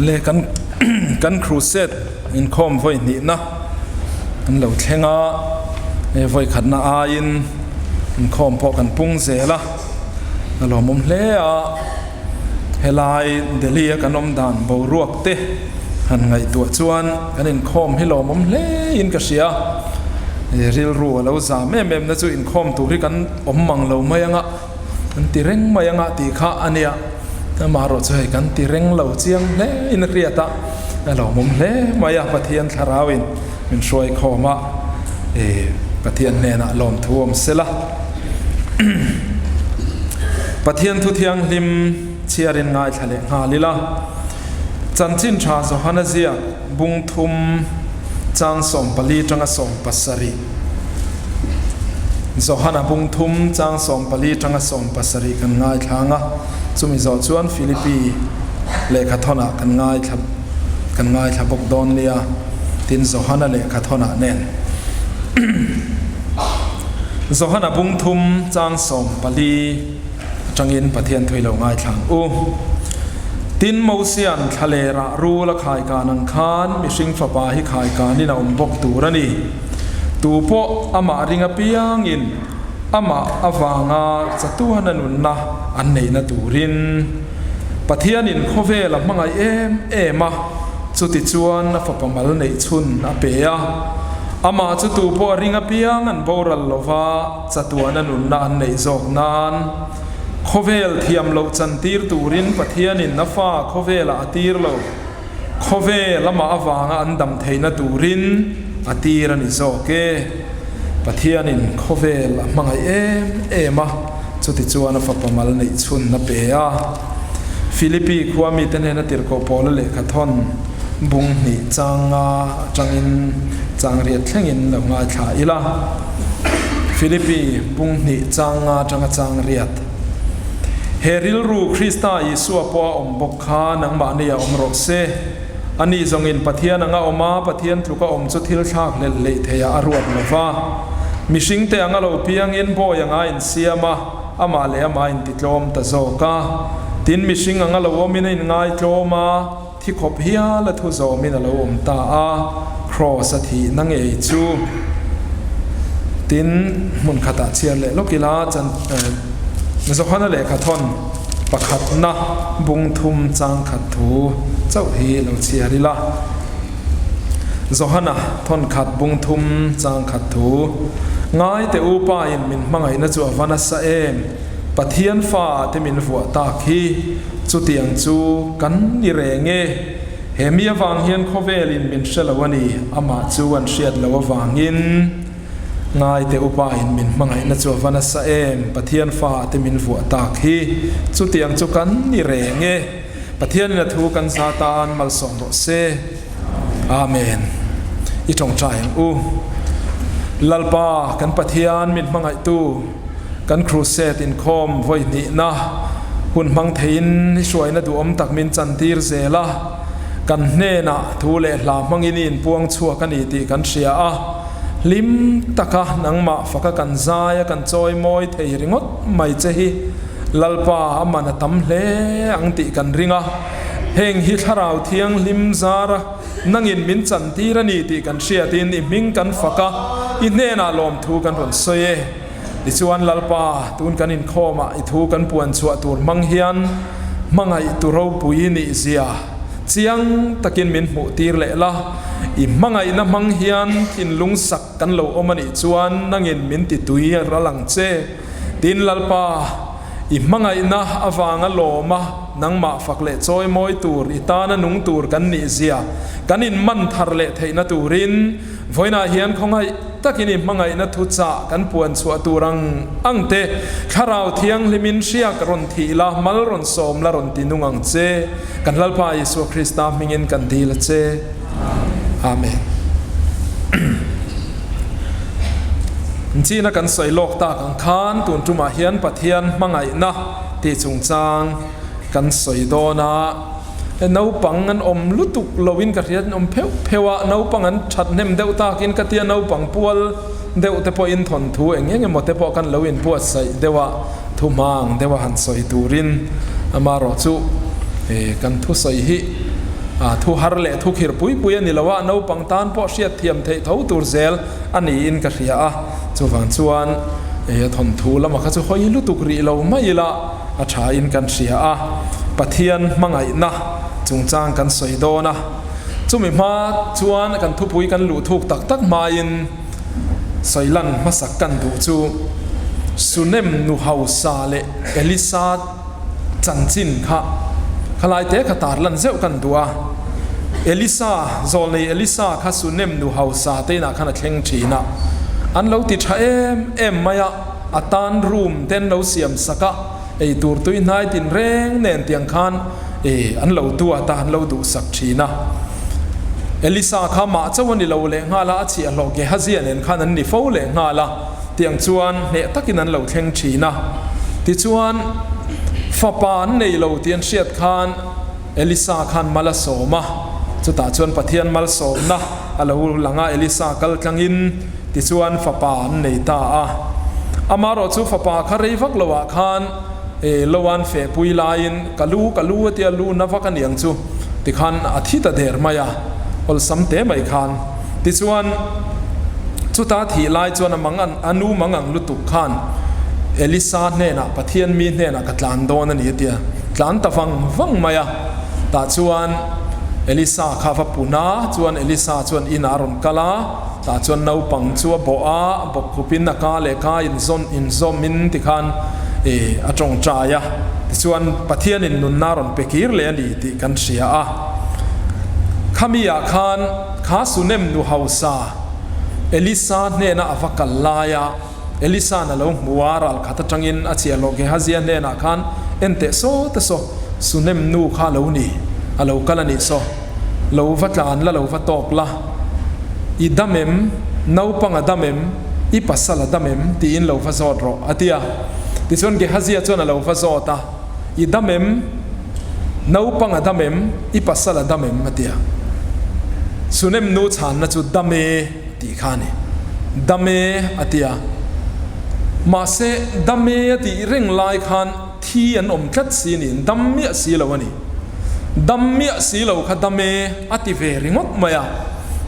le kan crusade in khom voi ni na an lo thenga e voi khatna a in khom po kan pung zela lo mom hle a helai delia kanom dan bo ruak te han ngai tu chuan kan in khom hi lo mom hle in ka sia ril ru lo za mem na chu in khom tu ri kan om mang lo mayanga an ti reng mayanga ti kha ania ma ro chu kan ti reng lo chiang hle in riata lo mom hle maya pathian tharawin min soi khoma pathian ne na lom thuam sela pathian thu thiang lim chiarin ngai thale nga lila chanchin tha zo hanazia bung thum chang som pali tanga som pasari zo hana bung thum chang som pali tanga som pasari kan ngai thanga chumi zo chuan philippi le khathona kan ngai thabok don lia tin zo hana le khathona nen zo hana bung thum chang som pali changin pathian thoilo ngai thang u tin mosian thalera ru la khai ka nang khan mishing fa pa hi khai ka ni na bok turani tu po ama ringa piang in ama awanga chatu hananun na an nei na turin pathian in khove la mangai ema chuti chuan na fa pamal nei chun a peya ama chu tu po ringa piang an boral lova chatu hananun na an nei zok nan khovel thiam lo chantir turin pathianin nafa khovela atir lo khovela ma awanga andam theina turin atirani zoke pathianin khovela mangai ema chuti chuana fa pamal nei chun na peya philippi khuami tenena tirko pol le khathon bung ni changa changin changriat thlengin lo nga tha ila philippi bung ni changa changriat heril ru Krista Yesu po bok kha nang ma ne ya ro se ani zongin pathian anga oma pathian tluka chu thil thak le theya aruat lova mishing te anga lo piang in bo yanga in siama ama le ama in titlom ta zoka tin mishing anga lo min in ngai tloma thi khop hia la thu zo min lo ta a cross athi nang e chu tin mun khata chian le lokila chan zohana le khathon pakhat na bung thum chang khathu chau hi lo chiarila zohana thon khat bung thum chang khathu ngai te upa in min mangai na chu avana sa em pathian fa te min fu ta khi chu tiang chu kan ni renge hemia wang hian khovelin min shalawani ama chu an shiat lawa wangin ngai te upa in min mangai na chu vana sa em pathian fa te min fu tak hi chu tiang chu kan ni renge pathian na thu kan satan mal som ro se amen i tong chang u lalpa kan pathian min mangai tu kan crusade in khom voi ni na hun mang thein suai na du om tak min chantir zela kan hne na thu le hla mangin in puang chua kan i ti kan sia a lim taka nangma faka kan zaya kan choi moi thei ringot mai chehi lalpa amana tam hle angti kan ringa heng hi tharau thiang lim zara nangin min chantir ani ti kan sia tin i ming kan faka i ne na lom thu kan ron soye ti chuan lalpa tun kan in khoma i thu kan puan chua tur mang hian mangai turo pui ni zia chiang takin min mu tir le la i mangai na mang hian thin lung sak kan lo omani chuan nangin min ti tui ralang che tin lalpa i mangai na awanga loma nangma fakle choi moi tur itana nung tur kan ni zia kanin man thar le theina turin voina hian khongai takini mangai na thu cha kan puan chu aturang angte kharau thiang limin sia karon thila mal ron som la ron tinungang che kan lalpa Yesu Krista mingin kan dil che amen china kan soi lok ta kan khan tun tuma hian pathian mangai na ti chung chang kan soi dona nau pang an om lutuk lovin ka rian om phewa nau pang an that nem deu ta kin ka tia nau pang pual deu te po in thon thu enge mo te po kan lovin puat sai dewa thu mang dewa han soi turin ama ro chu kan thu soi hi thu har le thu khir pui pui ani lawa no pangtan po hriat thiam thei tho tur zel ani in ka hria a chuwang chuan thon thu lama kha chu hoi lu tuk ri lo mai la a tha in kan hria a pathian mangai na chungchang kan soidona chumi ma chuan kan thu pui kan lu thuk tak tak ma in soilan masak kan du chu sunem nu hausa le elisa chanchin kha khalai te khatar lan zeu kan dua elisa zol nei elisa kha sunem nu hausa te na khana thleng thina an lo ti tha em maya atan room ten lo siam saka ei tur tui nai tin reng nen tiang khan an lo tu ata an lo du sak thina elisa kha ma chawani lo le ngala achi a lo ge hazian en khan an ni fo le ngala tiang chuan ne takin an lo thleng thina ti chuan fapan nei lo tian hriat khan elisa khan mala soma chuta chuan pathian mal somna alo langa elisa kal tlangin ti chuan fapan nei ta a amaro chu fapa kharei vak lowa khan lowan fe pui lain kalu tia lu na vak aniang chu ti khan athita der maya ol samte mai khan ti chuan chuta thi lai chuan amangan anu mangang lutuk khan elisa ne na pathian mi ne na katlan don ani tia tlan tawang wang maya ta chuan elisa khawa puna chuan elisa chuan inaron kala ta chuan no pang chu bo a bo khupin na ka le ka in zom min ti khan atong chaya ti chuan pathian in nun naron pekir le ani ti kan sia a khamia khan kha sunem nu hausa elisa ne na avakal laya elisa na lo muaral khata tangin achia lo ge hazia ne na khan ente so ta so sunem nu kha lo ni alo kalani so lo vatlan la lo vatok la idamem no panga damem I pasala damem ti in lo fazot ro atia ti chon ge hazia chon lo fazota idamem no panga damem I pasala damem atia sunem nu chan na chu dame ti khani dame atia ma se dame ti ring lai khan thi an om tlat sinin dammia si lawani dammia si lo kha dame ati ve ringot maya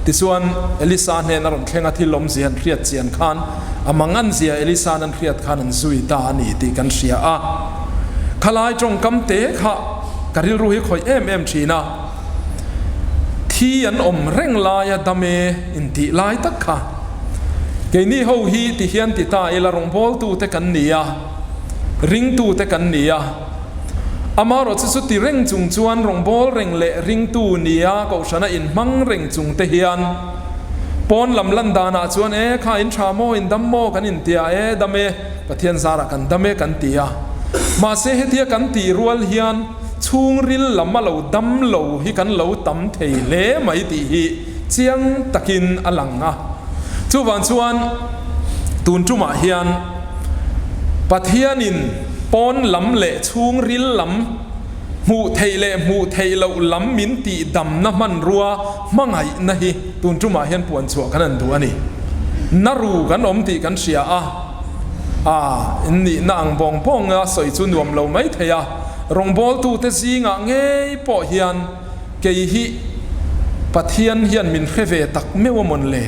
ti chuan elisa ne na ron thlenga thilom zian riat chian khan amangan zia elisa nan riat khan an zui ta ani ti kan ria a khalai tong kam te kha karil ru hi khoi em thina thi an om reng la ya dame in ti lai tak kha ke ni ho hi ti hian ti ta ela rong bol tu te kan nia ring tu te kan nia amaro chu ti reng chung chuan rong bol reng le ring tu nia ko shana in mang reng chung te hian pon lam lan dana chuan kha in thamo in dammo kan in tia dame pathian zara kan dame kan tia ma se hetia kan ti rual hian chung ril lam lo dam lo hi kan lo tam thei le mai ti hi chiang takin alanga chu wan chuan tun chu ma hian pathianin pon lam le chung ril lam mu thei lo lam min ti dam na man ruwa mangai na hi tun chu ma hian puan chu kan an du ani naru kan om ti kan sia a inni na ang bong pong a soi chu nuam lo mai theya rong bol tu te zinga ngei po hian ke hi pathian hian min kheve tak mewamon le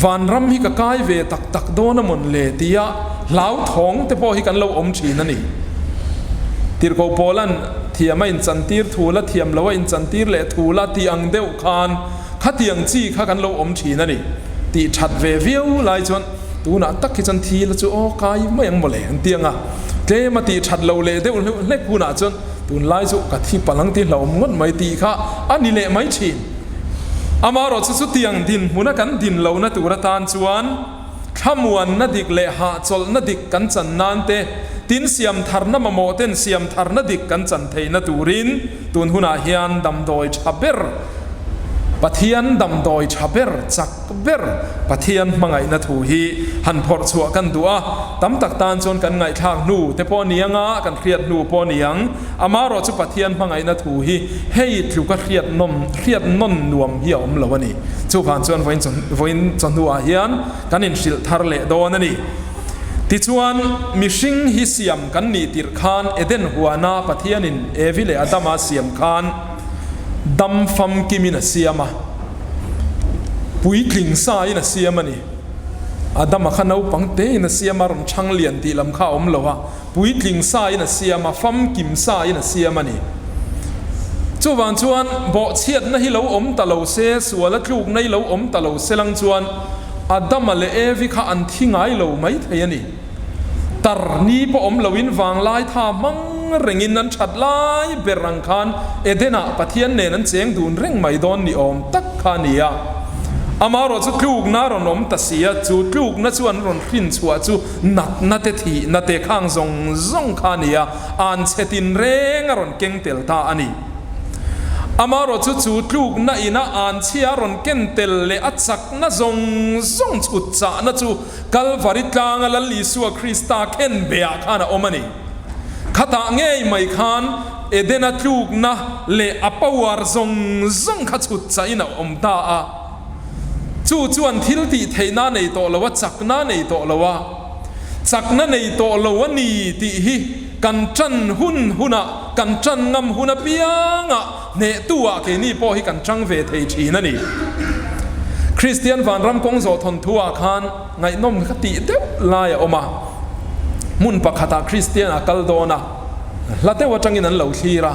van ram hi ka kai ve tak tak dona mon le tia lau thong te po hi kan lo om thin ani tir ko polan thiama in chantir thula thiam lawa in chantir le thula ti ang deuh khan khatiang chi kha kan lo om thin ani ti that ve viu lai chon tuna tak ki chan thi la chu o kai mayang mole an tianga tle ma ti that lo le deuh le kuna chon tun lai chu ka thi palang ti lo ngot mai ti kha ani le mai thin amaro chu tiang din muna kan din lo na tura tan chuan thamuan na dik le ha chol na dik kan chan nan te tin siam thar na mamo ten siam thar na dik kan chan thei na turin tun huna hian dam doi chaber pathian dam doi chaber chak ber pathian mangai na thu hi han phor chua kan dua tam tak tan chon kan ngai thak nu te po nianga kan khriat nu po niang amaro chu pathian mangai na thu hi hei thlu ka khriat non nuam hi om lawani chu phan chon voin chon nuwa hian kan in sil thar le don ani ti chuan mishing hi siam kan ni tir khan eden huana pathianin evile adama siam khan ดำฟัมกิมินะเสียมาปุยกลิ่งสายนะเสียมานี่อาดัมขันเอาปังเตนะเสียมารอนช่างเลียนตีลำข้าวเลวะปุยกลิ่งสายนะเสียมาฟัมกิมสายนะเสียมานี่จวนจวนบ่เชียดนะฮิเลวตะเลวเสสวละลูกในเลวตะเลวเสลังจวนอาดัมเลเอวิข้าอันที่ไงเลวไม่เทียนี่ตรนี้พอเลวินวางลายท่ามังเร่งอินนั้นชัดลายเบรังคานเอเดน่าปะเทียนเนนั้นเสียงดูนเร่งไม่โดนนี่ตักขานียอามารอจุลูกนารอนตัดเสียจูลูกนัชวนรอนขึ้นชัวจูนัดเตทีนัดเตข้างซงขานียอันเซตินเร่งรอนเก่งเตลตาอันนี้อามารอจูลูกน่าอินาอันเชียรอนเก่งเตลเลอัดสักน่าซงจุดจ่าน่าจูกัลวาริตางลลิสัวคริสตาเข็นเบียขานะอมันนี่ข้าตาเงยไม่ขานเอเดนัทลูกนะเลอปาวาร์ซงข้าจุดใจนะตาจวนทิลติเทน่าในโตละวะจักน่าในโตละวะจักน่าในโตละวะนี่ติฮิกันจันหุนะกันจันงำหุนะเปียงะเนตัวเกนี่พอฮิกันจังเวทชีนั่นนี่คริสเตียนฟันรำกงโซทนทัวคานไงนมคติเด็บลายออกมามุนปะขตาคริสเตียนอักลโดนะละเทวจังอินันเหล่าทีระ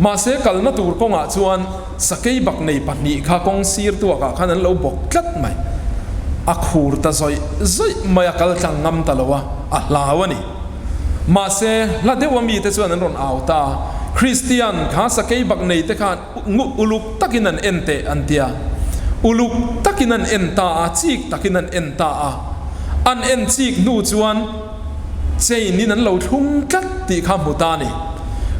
มาเสกลนัตูร์กงอาจวนสเกยบักในปันนี้ข้ากงซีร์ตัวข้าขันนั้นเราบอกกัดไหมอักหูร์ตะซอยไม่อักลจังงำตะละวะอัลลาวะนี่มาเสละเทวมีแต่ส่วนนั้นรอนเอาตาคริสเตียนข้าสเกยบักในแต่ข้าอุลุกตักินันเอ็นเตอันเตียอุลุกตักินันเอ็นตาจีกตักินันเอ็นตาอันเอ็นจีกนูจวนเจนี่นั้นเราทุ่งกัดตีข้ามหุตานี่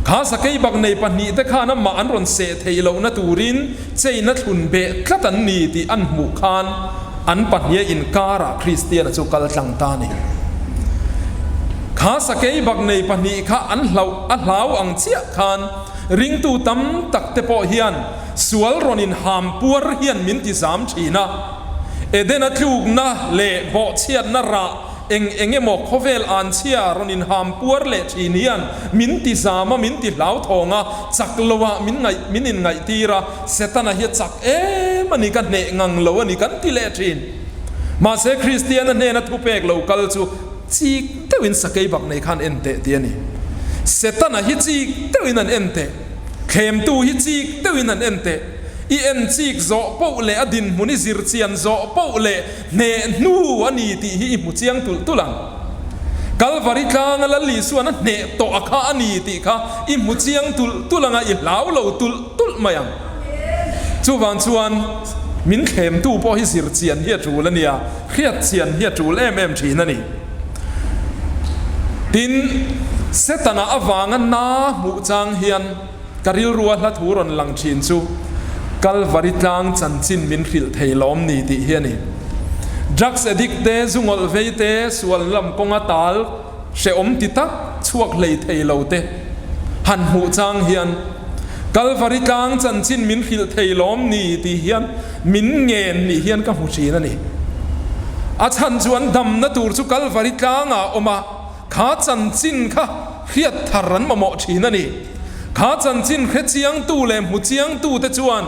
ข้าสเกยบักในปันนี้แต่ข้านั้นมาอันรอนเสเทยเราณตูรินเจนัทุนเบะกัดอันนี้ตีอันหมู่คานอันปันนี้อินการะคริสเตียนจุกัลจังตานี่ข้าสเกยบักในปันนี้ข้าอันเหลาอังเชียคานริงตูตั้มตักเตปอเฮียนสวลรอนินหามปัวเฮียนมินที่สามชีนะเอเดนัทูกนะเล่บ่เชียนนระเองหมอกเขาเวลอันเชียรอนินหามปัวเละชีเนียนมินติสามมินติเหลาทองอ่ะจักลวะมินินไงตีระเสตันเฮียจักมันนี่กันเนงังลวะนี่กันติเลชีนมาเสคริสเตียนเนนัทุเปกลวกัลจูจีกเตวินสเกยบักในขันเอ็นเตเตียนี่เสตันเฮียจีกเตวินันเอ็นเตเข้มตูเฮียจีกเตวินันเอ็นเตอีเอ็นจีกโจเป้าเล่อดินมุนิซิรเซียนโจเป้าเล่เนนูอันนี้ที่ฮิมุเจียงตุลังกัลวาริกางลลิส่วนนั้นเนโตอาคาอันนี้ที่ข้าอิมุเจียงตุลังอีลาวเราตุลมายังจวนมินเข้มตูพอฮิซิรเซียนเฮียจูแล้วเนี่ยเฮียเซียนเฮียจูเอ็มชีนั่นนี่ดินเสตนาอวางันนามุจางเฮียนกริลรัวละทูรอนลังชินซูกัลวาริตางจันจินมินขิลเทลอมนี่ที่เฮียนี่ดักเสดิกเตซุงอลเวเตสวลลำกงอาตาลเชอมติตักชวกเลยเทลเตหันมุจางเฮียนกัลวาริตางจันจินมินขิลเทลอมนี่ที่เฮียนมินเงินนี่เฮียนกับมุชีนั่นนี่อาจารย์จวนดำนัตูร์สุกัลวาริตางอ่ะอมาข้าจันจินข้าเฮียทารันมาหมอชีนั่นนี่ข้าจันจินเฮียเจียงตู้เล่มุเจียงตู้เตจวน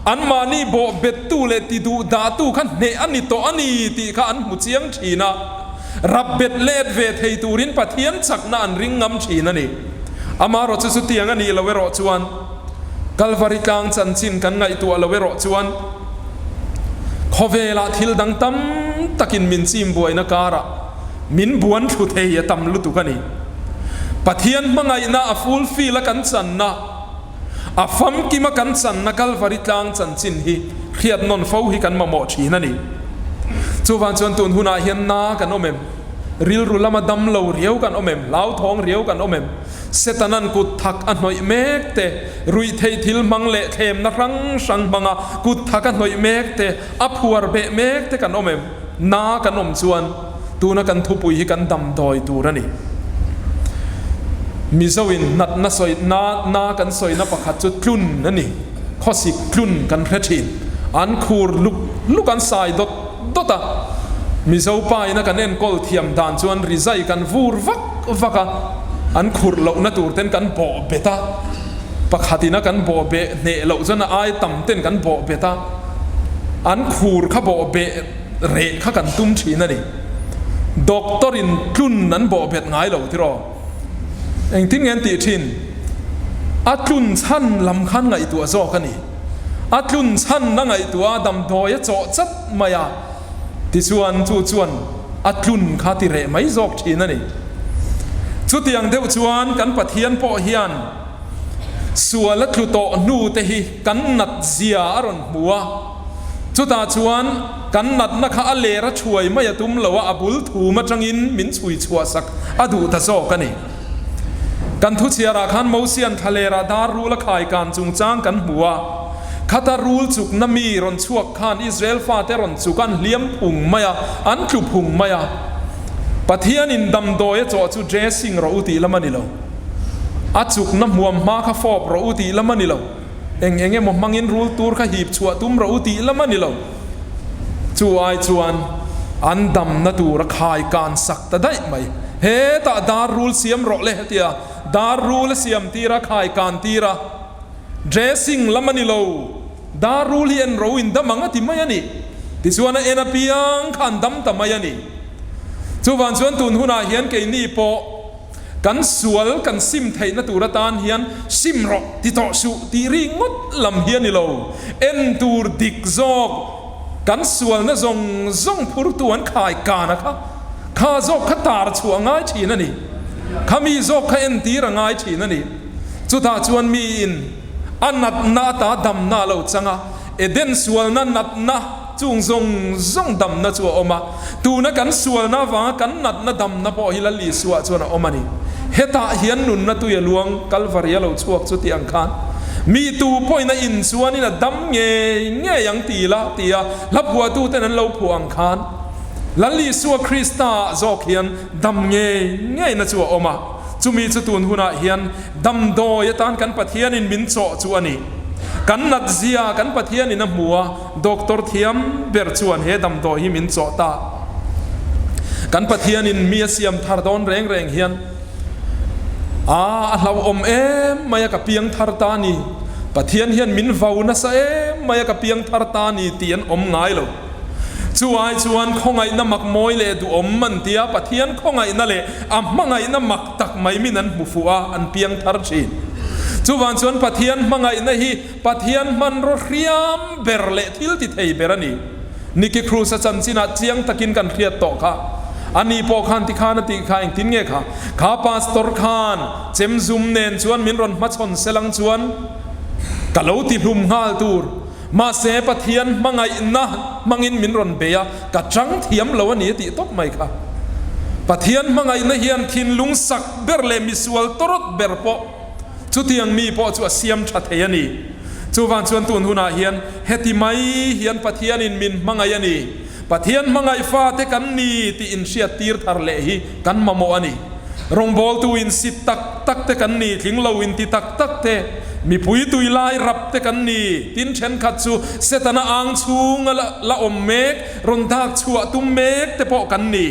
อันมานี่บ่เบ็ดตู้เล่ติดูดาตู้ขันเนอันนี้โตอันนี้ตีข้าอันมุเจียงชีนะรับเบ็ดเล็ดเวทให้ตูรินปะเทียนจักนานริงงำชีนั่นนี่อามาโรจุสุเตียงอันนี้ละเวโรจวนกัลวาริกางจันจินกันไงตัวละเวโรจวนขเวลาทิลดังตั้มตะกินมินซิมบวยนักการะมินบวนทุเทียตั้มลุตุกันนี่ปะเทียนมังไงนะฟูลฟีละกันสันนะฟัมกิมากันสันนักลวาริตางจันจินฮีเขียดนนฟ้าฮีกันมาหมอชีนั่นนี่จูวันจวนตุนหุนาเฮียนนากันอเมมริลรุลมาดำเหลาเรียวกันอเมมเหลาทองเรียวกันอเมมเสตนันกุดทักอันหน่อยเมกเตรุยเททิลมังเละเข้มนักรังสังมังกุดทักอันหน่อยเมกเตอัพหัวเบะเมกเตกันอเมมนากันอมจวนตูนักันทุปุยฮีกันดำดอยตูนั่นนี่มิซาวินนัดนัสอยนากันสอยนับประคัดจุดคลุ่นนั่นนี่ข้อสิคลุ่นกันเพชินอันคูรลุกันสายดตามิซาไปนักันเอ็นกอลเทียมดานชวนริไซกันฟูร์วักอันคูรเหล่านัตูร์เต็นกันบ่อเบต้า ประคตินะกันบ่เบเนเหล่าจนไอต่ำเต้นกันบ่เบตาอันขูดข้าบ่เบเร่ข้ากันตุ้มชีนั่นนี่ด็อกเตอร์อินทุนนั้นบ่เบ็ดง่ายเหล่าที่รอเองทิ้งเงินตีชินอัดลุนชั้นลำคันไงตัวโจกันนี่อัดลุนชั้นนั่งไงตัวดำดอยโจจัดมายาที่ชวนอัดลุนข้าที่เร่ไม่โจกชีนั่นนี่ชุดยังเดียวชวนกันปะเทียนปอเฮียนส่วนละครุโตนูเตหิกันนัดเสียอรอนหัวชุดตาชวนกันนัดนักอาเลระช่วยไม่ตุ้มละว่าอบุลถูมาจังอินมินช่วยชัวสักอดูตะโซกันนี่กันทุเชียราคันมูเซียนทะเลราดารูละขายการจุงจ้างกันหัวคาตารูลจุกนามีรอนชวกขานอิสราเอลฟาเตรอนจุกันเลี้ยมพุงไม่อันคลุพุงไม่ปะเทียนินดำโดยจ่อจูเดรสซิงเราอุติละมันนี่เราอาจุกน้ำหัวมาข้าฟอบเราอุติละมันนี่เราเองมมังอินรูลตูร์ข้าหีบชัวตุ้มเราอุติละมันนี่เราจวนอันดำนัตูระคายการสักแต่ได้ไหมเฮตาดารูลเสียมรอเลหเตียดารูลเสียมตีระคายการตีระเดรสซิงละมันนี่เราดารูลเฮียนเราอินดำมังติไม่ยันนี่ที่ส่วนเอ็นพิยังขันดำแต่ไม่ยันนี่ชวนตุนหุนาเฮียนเกนี่ปอกันสวลกันซิมไทยนัตูระตานเฮียนซิมรอที่ต่อสุตีริงดลำเฮียนนี่เราเอ็นตูร์ดิกซอกกันสวลนะซงพูดตัวอันขายการนะครับข้าซอกข้าตาชัวง่ายชีนั่นนี่ข้ามีซอกข้าเอ็นตีระง่ายชีนั่นนี่จุดตาชวนมีอินอันนัดนาตาดำนาเราจังอ่ะเอเดนสวลนั้นนัดนะจุงซงดำนะชัวออกมาตูนักันสวลนะฟังกันนัดนะดำนะพอฮิลลีสวะชัวนะออกมานี่เฮตาเฮียนนุนนะตุยลวงกัลฟารียเราชัวจุดที่อังคารมีตูพ่อยนะอินสวนี่นะดำเงยยังตีละตีอะลับหัวตูแต่นั้นเราผัวอังคารลัลลีสวคริสตาจอกเฮียนดำเงยนะชัวออกมาจุมีจุตุนหุนาเฮียนดำโดยตานกันปะเทียนินมินโซชัวนี่กันนัดเสียกันปะเทียนินหัวด็อกเตอร์เทียมเบอร์ชวนเฮดำโดยฮิมินโซตากันปะเทียนินมีเสียมทาร์ดอนแรงเฮียนเราอมมายกับเพียงทาร์ตานีปะเทียนเฮียนมินฟาวนัสมายกับเพียงทาร์ตานีเตียนอมง่ายเราชวนคงไงน้ำมักมอยเลยดูอมมันเตียปะเทียนคงไงนั่นเลยมังไงน้ำมักตักไม่มีนั้นมุฟัวอันเพียงทาร์ชีนชวนปะเทียนมังไงนั่นฮีปะเทียนมันรถเรียมเบรเลทิลติเทยเบรนีนี่คือครูสัจจินาเจียงตะกินกันเครียดต่อค่ะอันนี้พอขันติขานติขานตินเงค่ะข้าพาสตอร์ขานเจมซุมเนนชวนมินรอนมาชนเซลังชวนกะเลาติลุมฮาลตูร์มาเสปะเทียนมังไงนะมังอินมินรอนเบียกะจังเทียมเหล่านี้ติตบไม่ค่ะปะเทียนมังไงนะเฮียนคินลุงสักเบรเลมิสวลตรดเบรปอจุดที่ยังมีปอจัวเสียมชัดเฮียนี่จูวันชวนตุนหุนาเฮียนเฮติไม่เฮียนปะเทียนินมินมังไงนี่ปะเทียนมังไงฟ้าเทกันนี่ที่อินเชียตีร์ทาร์เลฮีกันมาโมอันนี้รงบอลตูอินสิตักเทกันนี่ถึงเราอินที่ตักเทมีผู้ตุยไล่รับเทกันนี่ตินเชนขัดซูเสตนาอังชูงละอมเมกรอนทักชัวตุมเมกเตปอกันนี่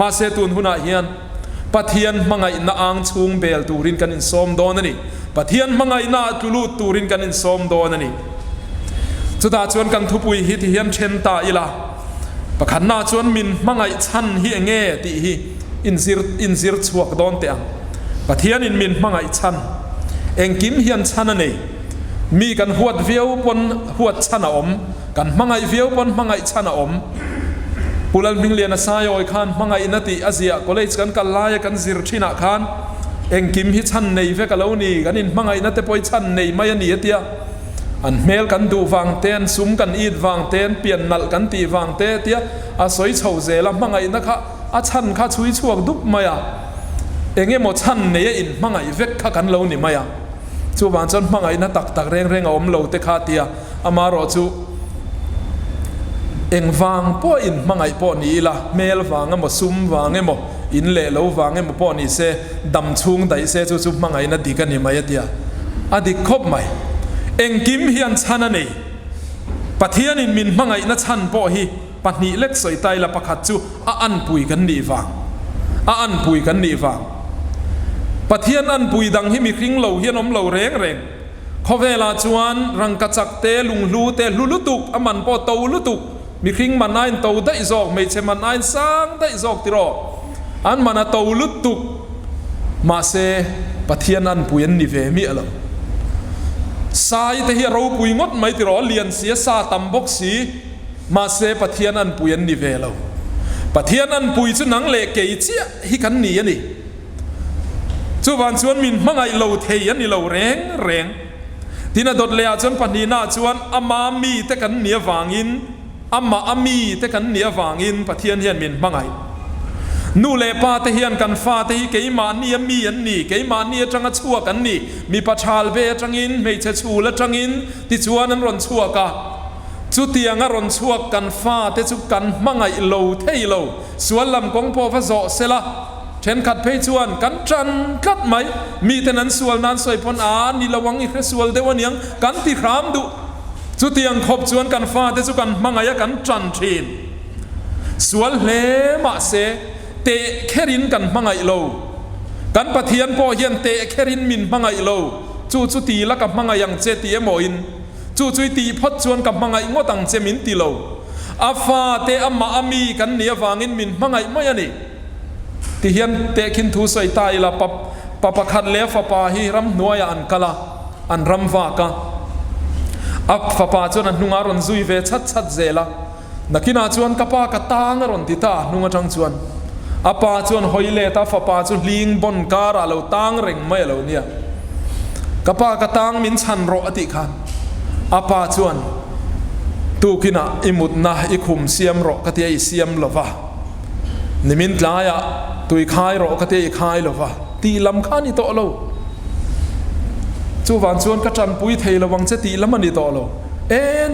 มาเซตุนหุนาเฮียนปะเทียนมังไงนาอังชูงเบลตูรินกันอินซอมโดนนี่ปะเทียนมังไงนาตุลูตูรินกันอินซอมโดนนี่สุดท้ายชวนกันทุปุยฮิตเฮียนเชนตาอีลาปะขันนาชวนมินมังไงชันฮิเงติฮิอินซิร์ชวกโดนเตียงปะเทียนอินมินมังไงชันเองกิมเฮียนชันนี่มีกันหวดเวียวปนหวดชันอมกันมังไงเวียวปนมังไงชันอมปุลันมิงเลียนสายอยคันมังไงนติอาเซียก็เลยกันกันลายกันซิร์ชินาคันเองกิมฮิชันในเวกเลวนี่กันอินมังไงนติปอยชันในไม่ยันนี่เตียอันเมลกันดูวางเตนซุ่มกันอีดวางเตนเปลี่ยนนัลกันตีวางเตเตียอาศัยเฉาเจละมังไงนะคะอาชันข้าช่วยช่วงดุบมาอ่ะเองหมดชันเนี่ยอินมังไงเวกข้ากันเลวนี่มาอ่ะจูบานจนมังไงนะตักเร่งอมเลวเตคาเตียอามารอจูเองวางป้ออินมังไงป้อนี้ละเมลวางหมดซุ่มวางหมดอินเล่เลววางหมดป้อนี้เสดำชุงไดเสจูมังไงนะดีกันนี่มาเตียอดีครบไหมเองกิมเฮียนชันนี่ปะเทียนินมินมังไงนะชันปอฮีปะนีเล็กสวยไตละปะขัดจูอันปุยกันนี่ฟังอันปุยกันนี่ฟังปะเทียนอันปุยดังที่มีคริ้งเหล่าเฮียนอมเหล่าแรง ข้อเวลาชวนรังกระจักเตลุงลูเตลุลุตุกอมันปอโตลุตุกมีคริงมันนายโตได้จอกไม่ใช่มันนายสร้างได้จอกติรออันมันโตลุตุกมาเซปะเทียนอันปุยนนิเวมีอะไรสายแต่ที่เราปุยงดไม่ติรอเลียนเสียซาตัมบกสีมาเซปะเทียนอันปุยนนิเวเราปะเทียนอันปุยจุนังเละเกยเจียฮิกันนี่นี่จูวันชวนมินมังไงเราเทียนนี่เราแรงที่น่าดดเลียจนปนีน่าชวนอามามีแต่กันเหนียววางอินอามาอามีแต่กันเหนียววางอินปะเทียนเฮียนมินมังไงนูเลปาเทียนกันฟ้าเทียเกยมานี่มีอันนี้เกยมานี่จังชั่วกันนี่มีปัจฉาลเวจังอินไม่ใช่ชูและจังอินที่ชวนนั้นรอนชั่วกะจุดเตียงรอนชั่วกันฟ้าเทจุกันมังไงโลเทยโลส่วนลำกงพอฟะโซเซละเช่นขัดเพยชวนกันจันกัดไหมมีแต่นั้นส่วนนั้นสวยพนนี่ระวังอีกแค่ส่วนเดวันยังกันที่ครามดุจุดเตียงขบชวนกันฟ้าเทจุกันมังไงกันจันทีนส่วนเลมาเสเตะแค่รินกันมังไงโลกันปะเทียนพอเฮียนเตะแค่รินมินมังไงโลจู่ตีละกับมังไงยังเจตีโมอินจู่ตีพดชวนกับมังไงงอตังเจมินตีโลอาฟาเตะอามาอามีกันเนียวางอินมินมังไงไม่ยันนี่ที่เฮียนเตะขินทูใส่ตายละปะขัดเลฟปาฮีรำนัวยอันกะละอันรำวากะอับปาจวนอันนุงารอนซุยเวชัดเจละนักกินาจวนกับปากตางารอนติตานุงจังจวนอาปาจวนหอยเลตาฟปาจวนลิงบนการาเราตังเร่งไม่เราเนี่ยกปากตังมินชันโรอติขันอาปาจวนตูกินะอิมุดนะอิคุมเสียมโรกติไอเสียมลวะนิมินลายะตุยคายโรกติไอคายลวะตีลำขานิโตโลจูวันจวนกจันปุยเทลวังเจตีลำมันนิโตโล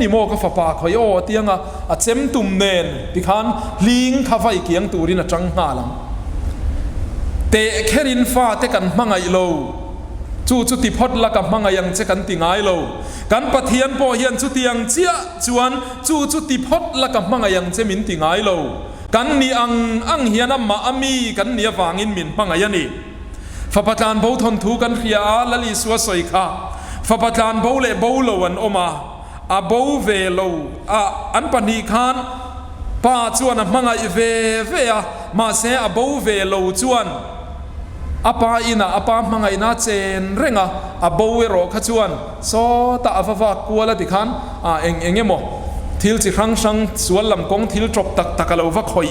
นี่โมก็ฝาปากเขาโยเตียงอ่ะเจมตุ่มเนนที่ขันลิงข้าไฟเกียงตูรินจังหาลังเตะแค่รินฟ้าเตกันมังไงโลจู่ติพอดละกับมังไงยังเจกันติงไงโลกันปะเทียนพอเฮียนจุติยังเจียจวนจู่ติพอดละกับมังไงยังเจมินติงไงโลกันนี่อังเฮียนมาอามีกันเนี่ยวางอินมินมังไงนี่ฝาปะจานโบทนทูกันเขียละลีสัวสวยค่ะฝาปะจานโบเล่โบโลวันออกมาอาโบเวโลอันปนีคานป้าจวนมังไงเวมาเสอาโบเวโลจวนอาป้าอินะอาป้ามังไงน่าเจนเร่งอาโบเวโรขจวนโซตาฟ้ากัวละติคันเองโมทิลจิครั้งช่างสวนลำกงทิลจบตักเราว่าคอย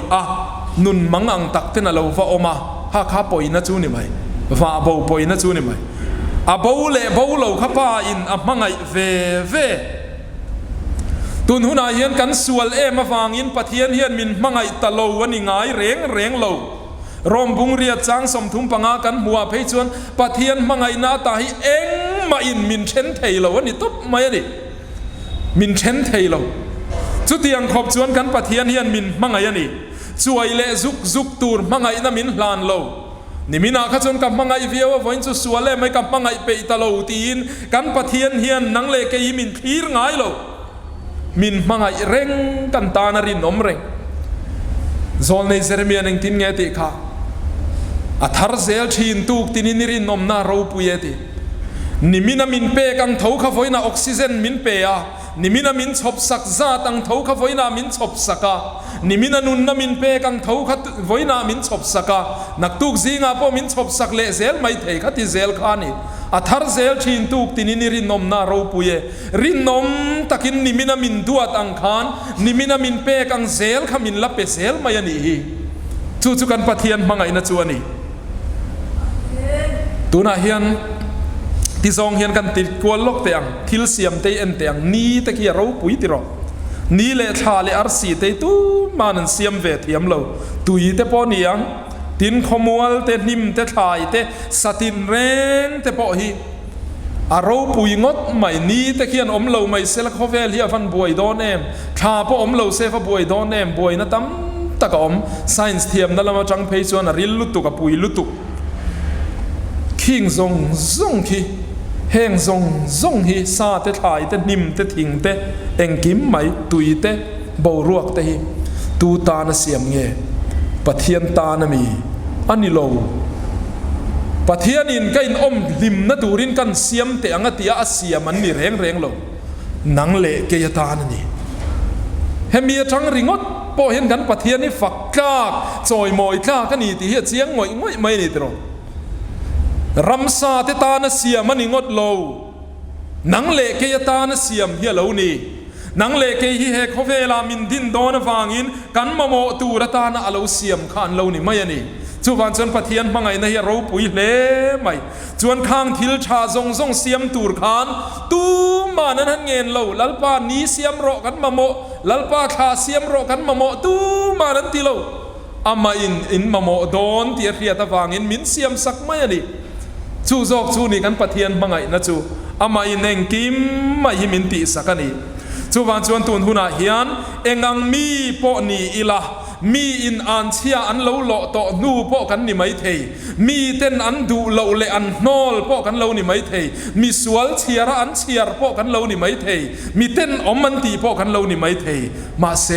นุนมังอังตักเตนเราว่าออกมาหาข้าปอยนะจูนี่ไหมว่าอาโบปอยนะจูนี่ไหมอาโบเล่โบโลข้าป้าอินมังไงเวตุนหุนาเฮียนกันสวลมาฟังอินปะเทียนเฮียนมินมังไงตะโลวันนี้ง่ายเร่งโลรวมบุงเรียจางสมทุมปังอากันหัวเพยชวนปะเทียนมังไงนาตาฮิเองมาอินมินเชนเทโลวันนี้ตุ๊บไม่ดิมินเชนเทโลจุดยังขบชวนกันปะเทียนเฮียนมินมังไงนี่ช่วยเละซุกตูร์มังไงนามินลานโลนี่มินาขจนกับมังไงเวียววันจุสวลไม่กับมังไงเปตะโลตีนกันปะเทียนเฮียนนังเลกยิมินคีร์ง่ายโลมินมังไงเร่งกันตานารินอมเร่งโซลในเซเรเมียนึงทินเงติค่ะอัธารเซลชีนตุกตินิรินอมนาเราปุยตินิมินามินเปกังเท้าขฟอยนาออกซิเจนมินเปียนิมินามินชบสักซาตังเท้าขฟอยนามินชบสักนิมินานุนนามินเปกังเท้าขฟอยนามินชบสักนักตุกซิงาปอมินชบสักเลเซลไม่เทขัดเซลขานีอัธารเซลชีนตุกตินิรินอมนาเราปุยรินอมตะกินนิมินามินดัวตังขานนิมินามินเปกังเซลขมินลับเปเซลไม่ยันอีจู่กันปะเทียนมังไงนะจวนี่ตัวน่าเฮียนที่ซองเฮียนกันติดกวนลกเตียงทิลเสียมเตยนเตียงนี้ตะกี้เราปุยติรอนี้เลชาเลอาร์ซีเตยตู้มานันเสียมเวทเทียมเราตุยเตปอนียงตินขมวลเตนิมเตถ่ายเตสตินเร่งเตปอฮีเราปุยงดใหม่นี้ตะเคียนอมเราไม่เซลคเวลเฮียฟันบวยดอนเอมชาปอมเราเซฟบวยดอนเอมบวยนะตั้มตะกอมไซน์เทียมนั่นละมาจังเพย์ชวนริลลุตุกับปุยลุตุคิงซงคีแห้งซงฮีซาเตถ่ายเตนิมเตถิงเตเองกิมไหมตุยเตบ่รวกเตฮีตูตานะเสียมเงปะเทียนตานะมีอันนี้โลต ปะเทียนินก็อินอมลิมนะตูรินกันเสียมเตอังติยาเสียมันนี่เร่งโลนังเละเกียตานนี่เฮมีจังริงอดพอเห็นกันปะเทียนี่ฝักกากจอยมอยกากันนี่ที่เฮียเสียงงอยงอยไม่นี่ตรงรำซาเตตานเสียมันนี่งดโลนังเละเกียตานเสียมเฮียโลนี่นังเละเกียเฮคเวลามินดินโดนฟางินกันมาโมตูระตานะอโลเสียมขันโลนี่ไม่นี่จูวันจนปะเทียนมังไงนะเฮียเราปุยเล่ไม่จวนข้างทิลชาซงเสียมตูรขานตูมานั้นเงินเราลัลปานี้เสียมรอกันมาโมลัลปาขาเสียมรอกันมาโมตูมานั้นทีเราอามาอินมาโมโดนเตียเรียตะวางินมินเสียมสักไม่นี่จูจอกจูนี่กันปะเทียนมังไงนะจูอามาอินเองกิมไม่หิมินติสักนี่จูวันจวนตุนหุนาเฮียนเอ็งังมีปอนีอิละมีอินอันเชียอันเลาโลโตนูพอกันนี่ไม่เทมีเต้นอันดูเลาเลอันนอลพอกันเลานี่ไม่เทมีสวลเชียระอันเชียร์พอกันเลานี่ไม่เทมีเต้นอมมันตีพอกันเลานี่ไม่เทมาเซ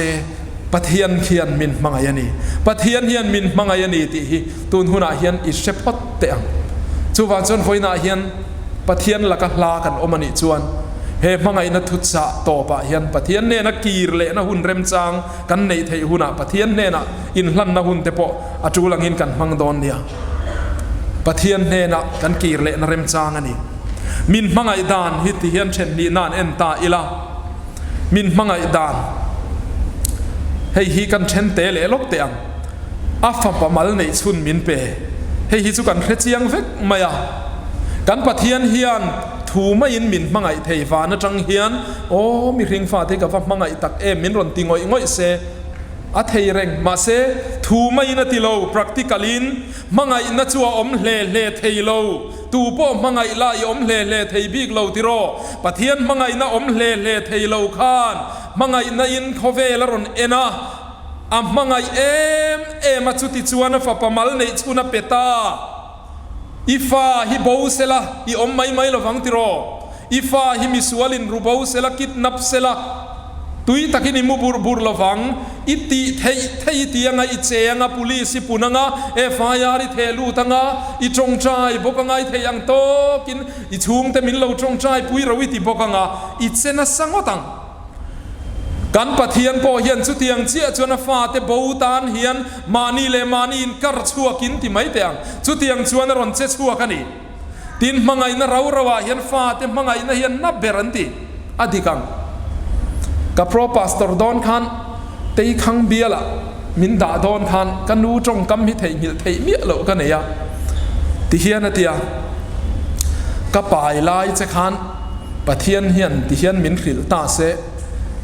ปะเทียนเฮียนมินมังไงนี่ปะเทียนเฮียนมินมังไงนี่ที่ตุนหุนาเฮียนอิเชพอตเตงจูวันจนไฟนาเฮียนปะเทียนละกันลากันอมันนี่จวนเฮมังไงนัทุษะต่อปะเฮียนปะเทียนเนนักกีรเลนะหุ่นเร็มจางกันในเทหุนะปะเทียนเนนะอินหลันนะหุ่นเตปะอาจูลังอินกันมังดอนเนี่ยปะเทียนเนนะกันกีรเลนะเร็มจางอันนี้มินมังไงดานฮิตเฮียนเช่นนี้นานเอ็นตาอิละมินมังไงดานเฮฮีกันเช่นเตเลลกเตียงอาฟังปะมัลในชุนมินเปเฮฮีจุกันเครเจียงเฟกมายากันปะเทียนเฮียนทูไม่ยินมินมังไงเทฟ้านะจังเฮียนโอ้มีริงฟ้าที่กับว่ามังไงตักมินรอนติงอยง่อยเซอัทเฮเรงมาเซทูไม่ยินติโล practicalin มังไงนัจวอมเลเทโลตูป้อมังไงลายอมเลเทบิกโลติโรปะเทียนมังไงนะอมเลเทโลคานมังไงนะอินโคเวลรอนเอนะมังไงมาจุติจวนฟ้าปะมัลในจุนเปตาอีฟ้าฮิบูเซล่าอีอมไม่ละฟังติโรอีฟ้าฮิมิสวลินรูบูเซล่าคิดนับเซล่าตุยตะกินิมุบุร์ละฟังอิติเทยตียังไงอิเจยังไงปุลิสิปุนังฟ้ายาริเทลูตังอิจงใจบกังไงเทยังโตกินอิชุงเตมินเราจงใจปุยเราวิติบกังอิเจนัสสังตังกันปะเทียนพอเฮียนสุดเทียงเชี่ยจวนฟ้าเตบูตานเฮียนมานีเลมานีนกัดชัวกินที่ไม่เตียงสุดเทียงจวนรอนเชี่ยชัวกันนี่ตินมังไงนะเราระว่าเฮียนฟ้าเตมังไงนะเฮียนนับเบรันติอดีกังกับโปรพาสตอร์ดอนขันเตยขังเบียละมินดาดอนขันกันนูจงกำมิเทยมิเมียเหล่ากันเนี่ยที่เฮียนเตียกับปลายลายเจ้าขันปะเทียนเฮียนที่เฮียนมินขิลตาเซ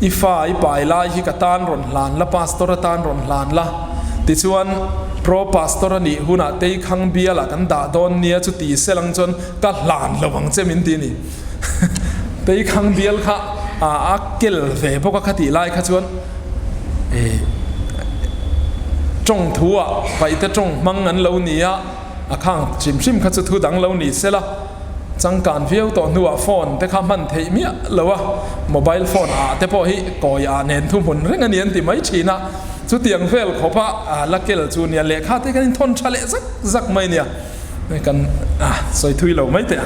อีฟ้าอีปลายลายฮิกตานรอนลานละพาสตอร์ตานรอนลานละติชวนโปรพาสตอร์นี่หุ่นเตยขังเบียละกันดาดอนเนี่ยจุดตีเซลังจนก็ลานระวังเจมินตีนี่เตยขังเบียลค่ะอักเกลเวพวกคติไล่ขจวนจงทัวไปแต่จงมังงันเหล่านี้ข้างชิมขจทุดังเหล่านี้เสละจังการเฟี้ยวต่อหนัวโฟนแต่ข้ามันเทียมหรือว่าโมบายโฟนแต่พอฮิก่อยเน้นทุ่มหุ่นเรื่องนี้ที่ไม่ชีนะสุดเตียงเฟลขอพระลักเกลจูเนี่ยเล็กข้าที่กันทนชาเลสักไม่เนี่ยกันสวยทุยเราไม่เตะ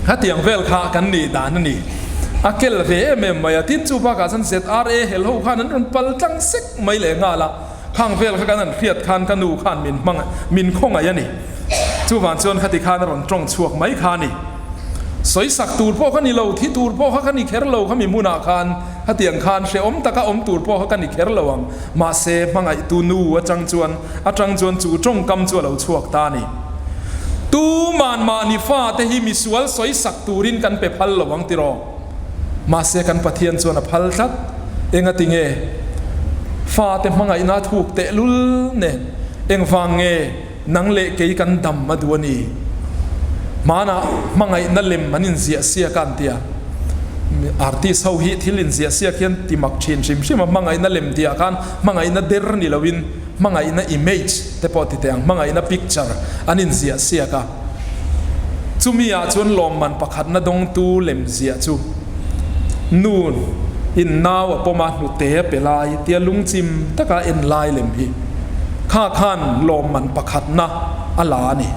ถ้าเตียงเฟลข้ากันนี่ด่านนี่อักเกลเวเมมายตินจูปากาสันเซตอาร์เอเฮลโฮขันนั้นปัลจังซิกไม่เหลงาละข้างเฟลข้ากันนั้นเครียดขันกันดูขันมินคงอะไรนี่จูวันชวนคติขันนั้นตรงช่วงไม่ขันนี่สวยสักตูดพ่อขันนี่เราที่ตูดพ่อขันนี่เคร์เราเขามีมุนาขันถ้าเตียงขันเชอมตะกะอมตูดพ่อขันนี่เคร์เราวังมาเซมังไอตูนูอาจังจวนจูจงกำจวนเราช่วงตานี่ตูมันมานิฟ้าแต่ฮิมิสวลสวยสักตูรินกันไปพัลระวังติรอมาเสกันปะเทียนส่วนพัลทัดเองติงฟ้าเต็มมังไงน่าถูกเตะลุลเนี่ยเองฟังนังเละเกยกันดำมาดูนี่มานะมังไงนั่นเล่มมันอินเสียกันเตียอาร์ติสเอาฮิที่ลินเสียเขียนติมักชินชิมมังไงนั่นเล่มเตียกันมังไงนั่นเดร์นี่ละวินมังไงนั่นอิมเมจแต่พอติดยังมังไงนั่นพิกเจอร์อันอินเสียกันจุมีอาจวนลมมันประคัดนั่นดงตูเล่มเสียจูนูนอินนาวปมาหนุเตะเปลายเตียลุงจิมตะกาเอ็นลายเล่มพี่ข้าขันลมมันประคัดนะอ ลานี่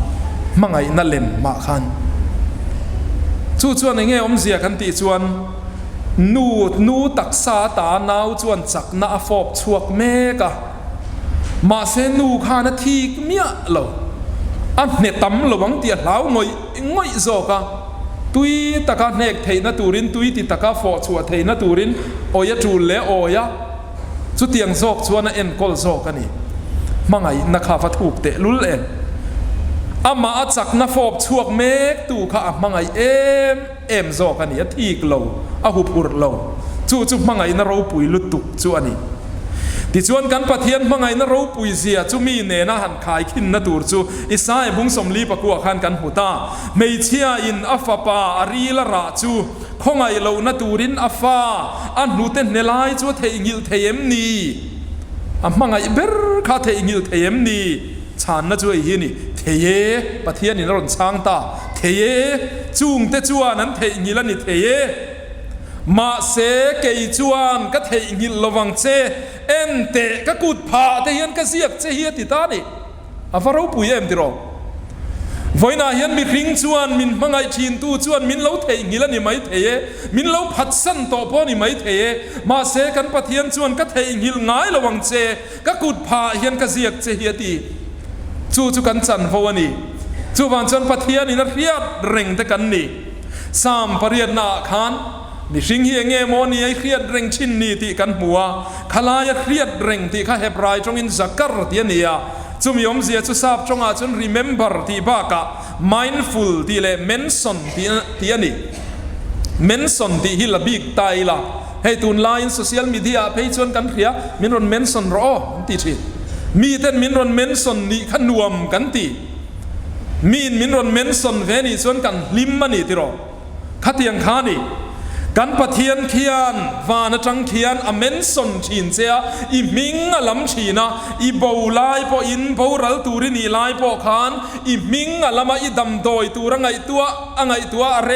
มังไงนั่นเล่นมาขันชวนในเงี้ยเสียกันตีชวนนูตักซาตานาวชวนจักนาฟอบชวกเมกะมาเซนูขานาทีเมียเราอันเนตัมระวังเตียเหลาง่อยโจกะตุยตะกาเนกเทนตูรินตุยติตะกาฟอชัวเทนตูรินโอยจูเลโอยะสุดเตียงโจกชวนเอ็นกอลโจกันนี่มังไงนักข่าวถูกเตะลุลเอ็นอามาจักนาฟอบชวกเมกตูข้ามังไงเอ็มโจกันนี่ทีกโลอาหุปุรโลจู่มังไงนาเราปุยลุตุกจวนนี่ที่ชวนกันปะเทียนมังไงนาเราปุยเสียจู่มีเนน่าหันขายขินนาตูร์จู่อิสายบุ้งสมลีปะกัวขันกันหูตาไม่เชียอินอัฟปาอารีละราจู่ข้องไงเรานาตูรินอัฟฟาอันนูเตนเนลายจู่เทอิงิลเทยมนีมังไงเบรคาเทอิงิลเทยมนีชานน่าจู่ไอ้ฮีนี่เทเยปะเทียนนี่เราช่างตาเทเยจุงเตจัวนั้นเทอิงิลนี่เทเยมาเสกไอจวนก็เทงิลระวังเจเอ็นเตก็กุดผาเทียนก็เสียกเจียติตานี่อาฟารูปุยเอ็มติรอวันน่ะเห็นมีคริงจวนมินมังไอชินตูจวนมินเล่าเทงิลนี่ไม่เทยมินเล่าพัดสันต่อพ่อนี่ไม่เทยมาเสกันปะเทียนจวนก็เทงิลง่ายระวังเจก็กุดผาเห็นก็เสียกเจียติจู่กันจันฟวันนี้จู่วันจันปะเทียนนี่นัดเรียดเร่งแต่กันนี่สามปริยนาคานนี่สิ่งที่เงี้ยโมนี่ไอ้เครียดเร่งชินนี่ที่กันหัวขลายเครียดเร่งที่ข้าเฮบรายจงอินสักการที่นี่จุมยมเสียจุทราบจงอาจจะ remember ที่บ้ากะ mindful ที่เลย mention ที่นี่ mention ที่ฮิลบิกไตละให้ตุนไลน์โซเชียลมีเดียไปชวนกันเขียมินรอน mention รอที่ที่มีแต่มินรอน mention นี่ขนวมกันที่มินรอน mention เวนี่ชวนกันลิมมันนี่ที่รอขัดยังขานี่กันปะเทียนเขียนวานจังเขียนอเมนสนชินเสียอีมิงอลำชีนะอีบูไลปออินบูรัลตูรินีไลปอขานอีมิงอลำมาอีดำโดยตูรังไงตัวเร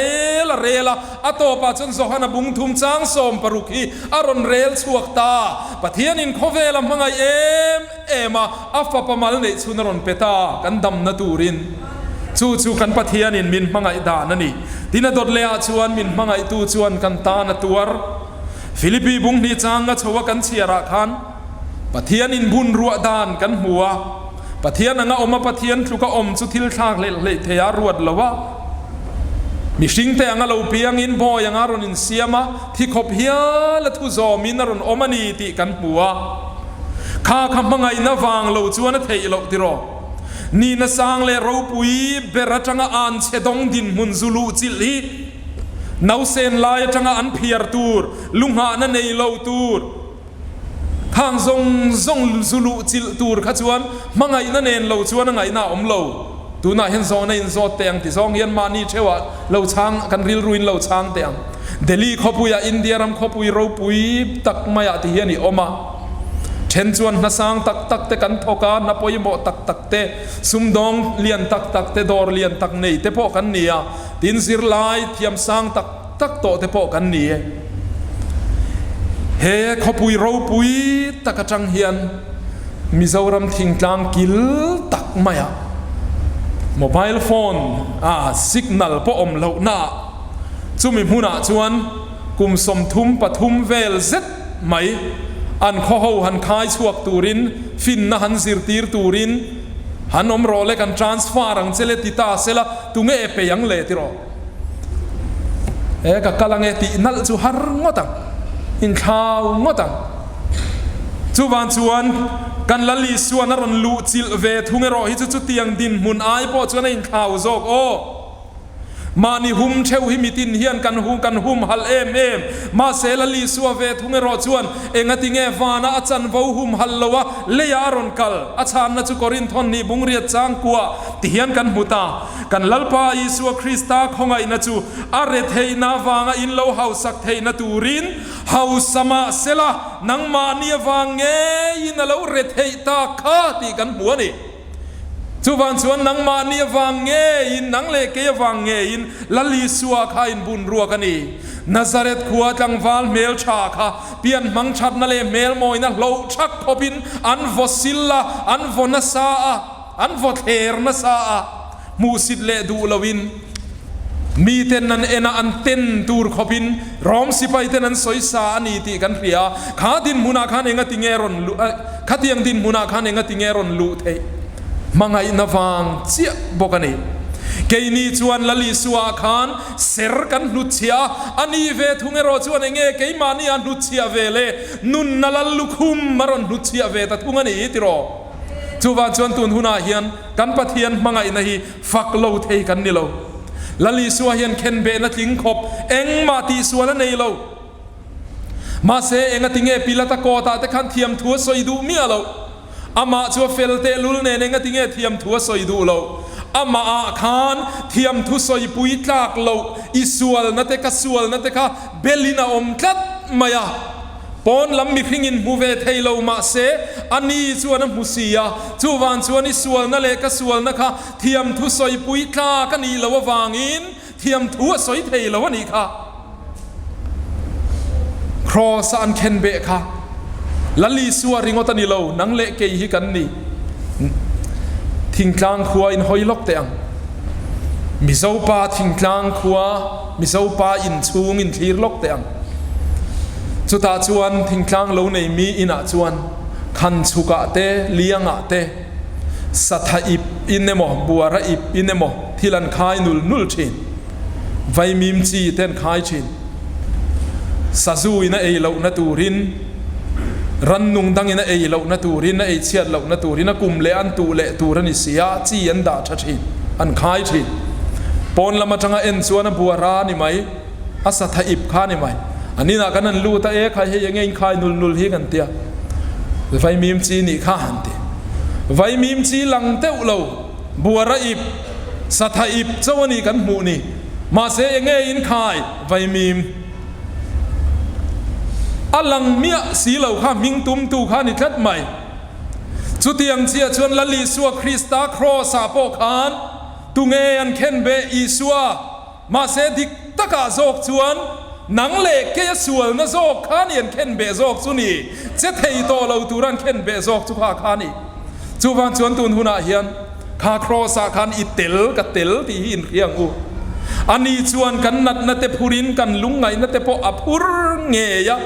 ลอโตปะจนสหนบุงทุมจางสมปรุกีอารอนเรลสวกตาปะเทียนอินโคเวลมังไงเอมาอัฟปะมาลเนชุนรอนเปตากันดำนาตูรินจู่กันปะเทียนินมินมังไอดานันนี่ที่นัดดเลียชวนมินมังไอตูชวนกันตานตัวฟิลิปปีบุงนี่จางก็ชัวกันเชียระคันปะเทียนินบุญรัวดานกันหัวปะเทียนงะอมปะเทียนทุกอมสุทิลทากเละเทียรวดละวะมีสิ่งแต่งเราเพียงอินบอยังอารนินเสียมาที่ขบเฮียและทุจอมินารอนอมานีติกันหัวข้าคำมังไอน่าวางเราชวนเทยเราติรอนี่น่าสังเลเราปุยเบรจังอันเชดงดินมุนซุลูจิลีนาวเซนลายจังอันเพียร์ตูร์ลุงหานั่นในเราตูร์ข้างซงซุลูจิลตูร์ขจวนมังไงนั่นเองเราชวนไงน่าอมเราตูน่าเห็นโซนเห็นโซเตียงที่ซองเห็นมานี่เชื่อว่าเราช้างกันริลรุนเราช้างเตียงเดลีขบุยอินเดียรำขบุยเราปุยตักมาอยากที่เห็นนี่ออกมาเช่นชวนนัสางตักเตกันทอกานนับไปโมตักเตสุมดองเลียนตักเตดอร์เลียนตักนี่เตพอกันนี่ตินสิรไลเทียมสางตักโตเตพอกันนี่เฮขปุยเราปุยตักจังเฮียนมิจารำทิ้งกลางกิลตักมาอะโมบายโฟนสิกนัลพออมเหล่าหน้าจุมิมุนาชวนกุมสมทุมปทุมเวลเซตไหมอันข้อหันคายชวกตูรินฟินนะหันสิรตีร์ตูรินหันอมรอเล็กันทรานส์ฟารังเซเลติตาเซละตุงเอเปยังเลติรอกับกำลังตินัลจูฮาร์งอตังอินข้าวงอตังจูวันชวนกันละลีชวนนรนลูจิลเวทุงเอรอฮิจุเตียงดินมุนไอปอชวนอินข้าวโจกโอมานี่หุมเชวหิมิตินเฮียนกันหุมฮัลเอ็มมาเซลลีสัวเวทุงเอรอชวนเองติงเอฟานะอาจารย์วูหุมฮัลลวะเลยารอนกัลอาจารย์นัจุกอรินทอนนี่บุงเรียจางกัวที่เฮียนกันมุตากันลัลปาอิสัวคริสตาของไอนัจูอาร์เทยนาวางอินโลเฮาสักเทยนตูรินเฮาสมาเซลานังมาเนียวางเงยินโลเรเทยตาคาที่กันหัวนี่ทุวันชวนนังมาเนียวางเงยินนังเลเกยวางเงยินลลีสัวข้าอินบุญรัวกันนี่นาซาเรตขัวจังวาลเมลชาค่ะเปลี่ยนมังชัดนั่นเลยเมลมอยนะโลชักพบินอันวอสิลลาอันวอนาซา an vot her na sa a musit le du lawin mi ten nan ena an ten tur khopin rom sipai ten an soisa ani ti kan ria khadin muna khan enga tingeron lu khatiang din muna khan enga tingeron lu the mangai na wang chia bokani keini chuan lali suwa khan ser kan nuchia ani ve thungero chuan enge keimani an nuchia vele nun nalal lukhum maron nuchia ve ta thungani tiro chuwa chuan tun huna hian kan pathian mangai na hi faklo thei kan nilo lali suwa hian khen be na tling khop eng ma ti suwa nei lo ma se enga tinge pilata ko ta te khan thiam thu soidu mi alo ama chu felte lul ne enga tinge thiam thu soidu lo ama a khan thiam thu soi pui tlak lo isual na te ka sual na te ka belina om tlat maya pon lam mi khingin muve thailo ma se ani chuan musia chuwan chuan isual na le ka sual na kha thiam thu soi pui tla ka ni lo wangin thiam thu soi thailo ani kha cross an khen be kha lali suwa ringot ani lo nang le ke hi kan ni thingtlang khuwa in hoilok te ang mizopa thingtlang khuwa mizopa in chung in thlir lok te ang chuta chuan thingtlang lo nei mi ina chuan khan chuka te lianga te satha ip inemo buara ip inemo thilan khai nul thin vai mim chi ten khai thin sazu ina ei lo na turin ran nung dang ina ei lo na turin na ei chiat lo na turin kum le an tu le turani sia chi an da tha thin an khai thin pon lama tanga en chuan buara ni mai asatha ip kha ni mai anina kanan lu ta e khai he ngeng khai nul hi kan tia vai mim chi ni kha han te vai mim chi lang teu lo buara ip satha ip chawani kan mu ni ma se enge in khai vai mim alang mia si lo kha ming tum tu kha ni thlat mai chu tiang chia chuan lali suwa krista cross a po khan tu nge an khen be isua ma se dik taka zok chuan nang le ke sual na zok khan yen khen be zok chu ni che thei to lo turan khen be zok chu kha khani chu wan chuan tun huna hian kha cross a khan i tel ka tel ti hin riang u ani chuan kan nat na te phurin kan lungai na te po apur nge ya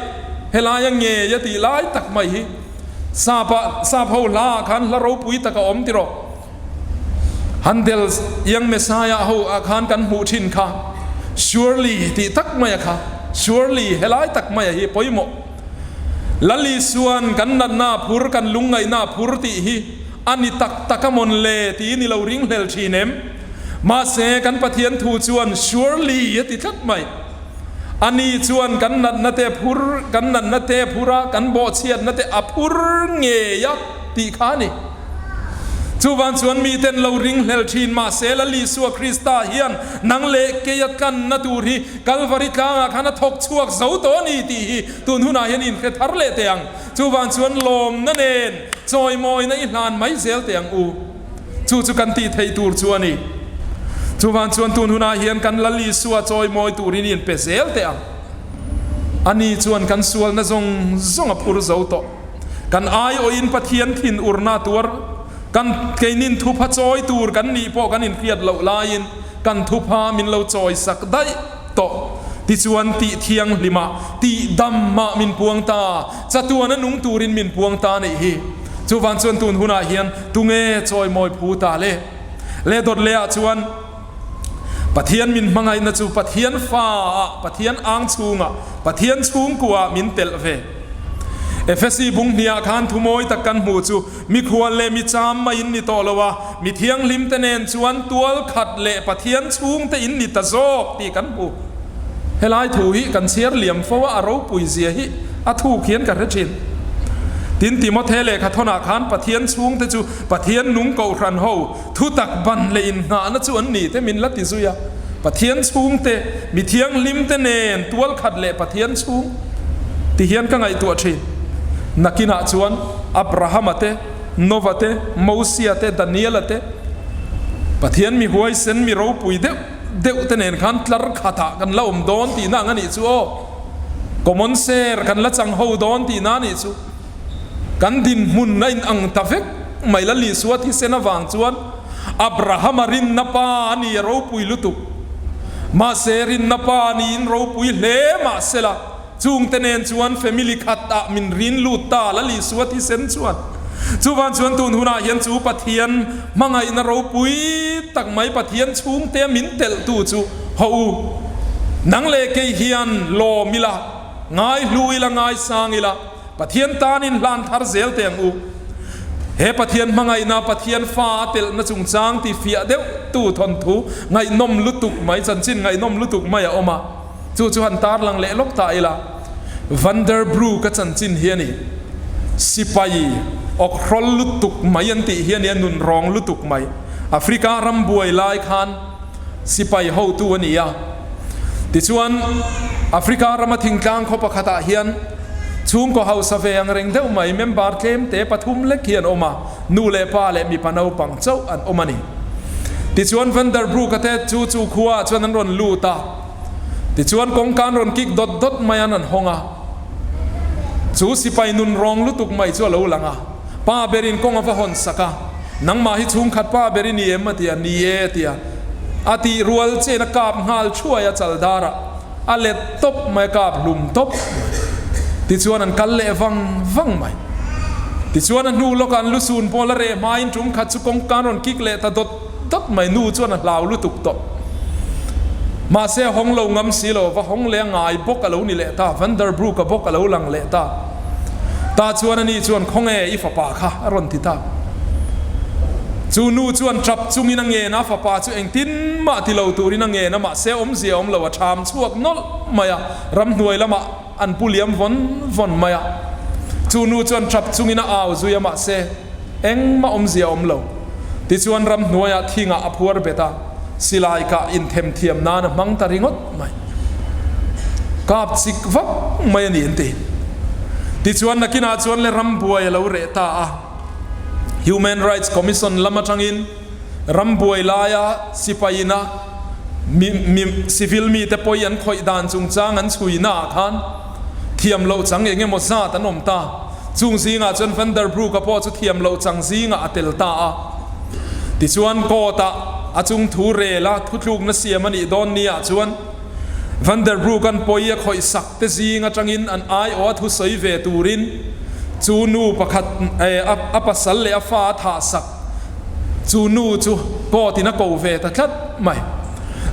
helaya nge ya ti lai tak mai hi sa pho la khan la ro pui taka om ti ro handel yang mesaya ho a khan kan mu thin kha surely ti tak mai kha surely helai tak mai hi poimo lali suan kan nat na phur kan lungai na phur ti hi ani tak takamon le ti ni lo ring hlel thinem ma se kan pathian thu chuan surely ti thlat mai ani chuan kan nat na te phur kan nat na te phura kan bo chiat na te apur nge ya ti khani chuwan chuan mi ten lo ring hlel thin ma se la li suwa krista hian nang le ke yat kan na tur hi kalvari tlanga khana thok chuak zo to ni ti hi tun huna hian in khe thar le teang chuwan chuan lom na nen choi moi na i hlan mai zel teang u chu kan ti thei tur chuani chuwan chuan tun huna hian kan lali suwa choi moi turin in pezel te ang ani chuan kan sual na zong a phur zo to kan ai o in pathian thin urna tur kan keinin thupa choi tur kan ni po kan in khiat lo lain kan thupa min lo choi sak dai to ti chuan ti thiang lima ti damma min puang ta chatuana nung turin min puang ta nei hi chuwan chuan tun huna hian tunge choi moi phu ta le dot le a chuan pathian min mangai na chu pathian fa pathian ang chunga pathian chung kwa min tel ve efesi bung nia khan thumoi takan mu chu mi khual le mi cham ma in ni to lowa mi thiang lim tenen chuan tual khat le pathian chung te in ni ta zok ti kan bu helai thu hi kan siar liam fowa aro pui zia hi a thu khian ka rechin tin timothe le khathona khan pathian chung te chu pathian nung ko ran ho thu tak ban le in nga na chu an ni te min la ti zuya pathian chung te mi thiang lim te nen tual khat le pathian chung ti hian ka ngai tu thin nakina chuan abraham ate novate mosia te daniel ate pathian mi huai sen mi ro pui deu te nen khan tlar khata kan la don ti na ngani chu o common ser kan la chang ho don ti na ni chu kan din mun na in ang ta vek ไม่ละลีสวดที่เสนาวางจวนอับราฮัมรินนปานีเราปุยลุตุกมาเซรินนปานีเราปุยเลมาเซละจุงเตเนนจวนเฟมิลิขัดตะมินรินลูตาละลีสวดที่เสนจวนจูวันชวนตูนหุนาเฮียนจูปะเทียนมังไงนเราปุยตักไม้ปะเทียนชุงเตมินเตลตูจูฮูนังเลเกเฮียนโลมิละง่ายลุยละง่ายสางอิละปะเทียนตานินลานทาร์เซลเตียงอูเฮปะเทียนมังไงนาปะเทียนฟ้าเตลนะจุงจางที่เฟียเดวตูทนทูไงนมลุตุกไม่จันจินไงนมลุตุกไม่ออกมาจูจูหันตาร์ลังเละลกตาอิละวันเดอร์บรูก็จันจินเฮียนี่สิไปออกรลุตุกไม่ยันติเฮียนี่นุนรองลุตุกไม่แอฟริการำบวยลายคันสิไปเฮาตัวนี้ติชวนแอฟริการำมาทิ้งกลางเขาประคตาเฮียนชุงก็เฮาสเวียงเร่งเดวไม่เมมบาร์เคมเตปทุมเล็กเฮียนออกมานูเลปาเลมีปนเอาปังเจ้าอันออกมานี่ติชวนวันเดอร์บรูก็เตจูขวาชวนนั้นรอนลูตาติชวนกองการรอนกิกดดไม่อันนั้นหงาจูสิไปนุนรองลุตุกไม่ชัวเหลาหลังป้าเบรินกงอฟหอนสักนังมาฮิชุงขัดป้าเบรินเยมเตียนีเอเตียอาทิรัวเจนกาบหาลช่วยจัลดาระอเลตบไม่กาบลุมตบติชวนนั้นกัลเลวังไม่ติชวนนั้นนูโลกันลุซูนพอละเรมาอินจุงขัดสุกงการรอนกิกเลตดดไม่นูชวนนั้นลาวลุตุกตบมาเสียห้องเรางำสีเราว่าห้องเลี้ยงไงบกกะเรานี่แหละตาฟันเดอร์บรูกับบกกะเราหลังเละตาชวนนี่ชวนคงอีฟ้าป่าค่ะอรอนทิตาจูนูชวนจับจุงินังเงนะฟ้าป่าจูเองตินมาที่เราตูรินังเงนะมาเสียเสียเราว่าชามชวกนอลมายารำหน่วยละมาอันผู้เลี้ยงวนมายาจูนูชวนจับจุงินาเอาจูยมาเสียเองมาเสียเราที่ชวนรำหน่วยทิ้งอาพัวเบตาสิลายกะอินเทมเทียมนานมังตาริงดไม่กาบสิกวักไม่นี่อินตีที่ชวนนักกินอาชวนเลรำบวยเราเรตา Human Rights Commission ลำจังอินรำบวยลายสิไปนะมีซิวิลมีแต่ปอยันคอยดานจุงจางอันชุยนาคันเทียมเราจังเองหมดซาตันอมตาจุงซีงาจนฟันเดอร์บรูกับพ่อจะเทียมเราจังซีงาเตลตาที่ชวนโกตาอาจุงทูเรละทุกลูกนัสเซียมันอีดอนนี่อาจวนวันเดอร์บรูกันปอยคอยสักเตซีงาจังอินอันไอโอทุสอยเวตูรินจูนูประคัดอัปสัลเลอฟ้าทาสักจูนูจูก็ที่นักโกเวตคัดไม่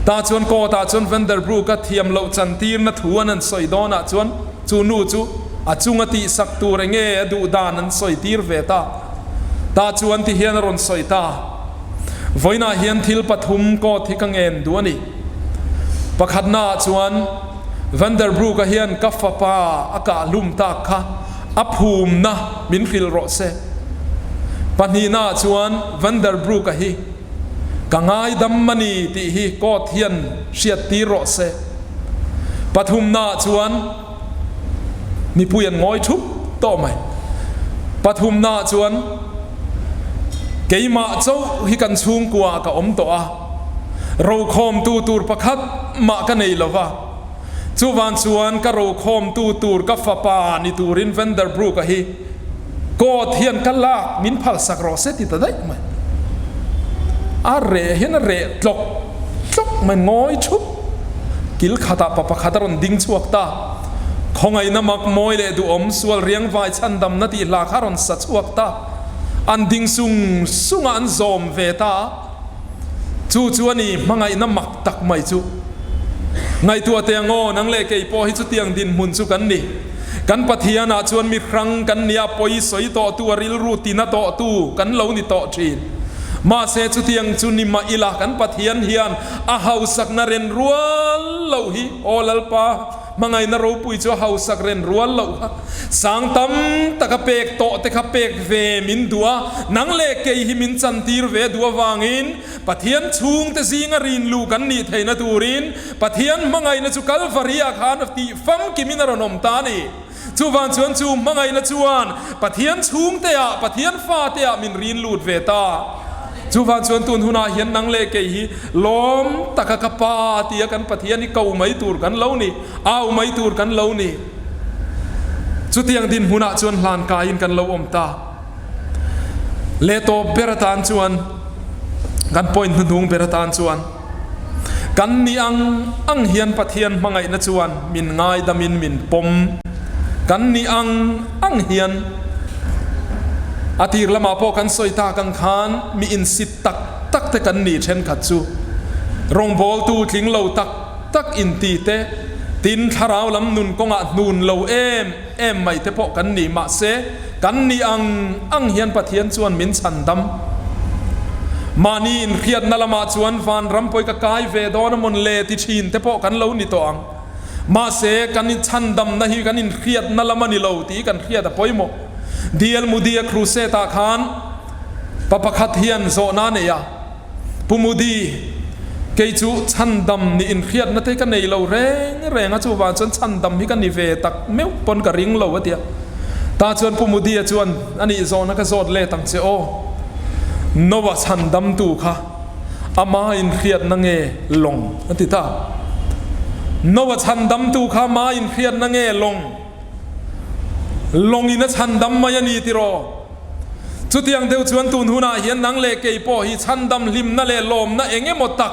ตาจวนก็ตาจวนวันเดอร์บรูก็เทียมเราจันทีร์นัทหัวนั้นสอยดอนอาจวนจูนูจูอาจุงอติสักตูเรงเอดูดานันสอยทีร์เวตาตาจวนที่เฮียนรอนสอยตาวันน่ะเฮียนทิลปฐุมก็ที่กังเงินดูนี่ประคัดหน้าชวนวันเดอร์บรูก็เฮียนกัฟฟ้าอากาศลุ่มตาค่ะอับภูมินะมินฟิลโรเซปนีหน้าชวนวันเดอร์บรูก็ฮีกังไงดัมมันนี่ที่ฮีก็เฮียนเชียตีโรเซปฐุมหน้าชวนมีผู้ยันง้อยชุบต่อไหมปฐุมหน้าชวนเกี่ยมาเจ้าฮิกันชุงกัวกับอมตัวเราคอมตูร์ประคัดมากันในละวะจูวันชวนก็เราคอมตูร์กับฟ้าป่านิตูรินเวนเดอร์บรูกะฮีก็เทียนกันละมินพัลสักรอเซติตได้ไหมอะไรเห็นอะไรตกมันง้อยชุบกิลขัดปะปะขัดรอนดิ้งชวกตาคงไอ้น้ำมักมวยเลยดูอมสวลเรียงไว้ชันดำนาทีลาคารอนสัชวกตาอันดิ้งซุงอันซอมเวตาจูนี่มังไงน้ำมักตักไม่จูไงตัวเตียงนังเล่เกยปอให้จูเตียงดินมุนจูกันนี่กันปะเทียนาชวนมีครั้งกันเนี่ยปอยสอยต่อตัวริลรูตีนาต่อตู้กันเหล่านี่ต่อจีนมาเสจูเตียงจูนิมาอิลากันปะเทียนเฮียนอาเฮาสักนาเรนรัวเหล่าฮีโอลัลปามังไงนรูปุยจูเฮาสักเรนรัวเหล่าสังตัมตะกะเปกโตตะกะเปกเวมินดัวนังเล่เกยหิมินจันทีร์เวดัววางินปะเทียนชุงแต่ซิงารินลูกันนี่เทนตูรินปะเทียนมังไงนะจูกัลฟาริอาคานตีฟังกิมินารนอมตานีจูวันชวนจูมังไงนะจวนปะเทียนชุงเตียปะเทียนฟ้าเตียมินรินลูดเวตาจูวันชวนตุนหุนาเฮียนนังเล่เกยล้อมตะกะกะปาเตียกันปะเทียนนี่เก่าไม่ตูร์กันเหล่านี่เอาไม่ตูร์กันเหล่านี่จุดยังดินหุนาชวนลานกายินกันเหล่าอมตา เลโตเปรตานชวนกันปอยน์ทุ่งเปรตานชวนกันนี่อังเฮียนปะเทียนมังไงนะชวนมินง่ายดามินมินปมกันนี่อังเฮียนอาทิตย์ละมาพอกันสอยตากังคานมีอินสิตตักแต่กันนี่เช่นขัดจูรงบอลตูทิ้งเหลาตักอินตีเตตินทาราวลำนุนกงะนุนเหลาเอ็มไม่เตพอกันนี่มาเสกันนี่อังเฮียนปะเทียนชวนมินสันดำมานี่อินเขียดนั่นละมาชวนฟันรำปอยกะกายเวดอนมนเลติชินเตพอกันเหลานี่ตัวอังมาเสกันนี่ชันดำนะฮีกันอินเขียดนั่นละมันนี่เหลาตีกันเขียดแต่ปอยโมเดียลมุดีครูเซตาคานปะปะขัดเฮียนโซนาเนียปุมุดีเกจูชันดำนี่อินเขียดนั่นเตกันในเราแรงจูวานจนชันดำฮิกันนิเวตักเมื่อปนกระริงเราวะเดียตาชวนปุมุดีชวนอันนี้โซนักโซดเล่ตั้งเจโอนวชันดำตูค่ะอามาอินเขียดนั่งเอลงนั่นติตานวชันดำตูค่ะมาอินเขียดนั่งเอลงอินชันดำมายันีติโรจุดยังเดียวชวนตูนหูนาเห็นนังเลเกยปอฮิชันดำลิมนั่นเลลมนั่นเองหมดตัก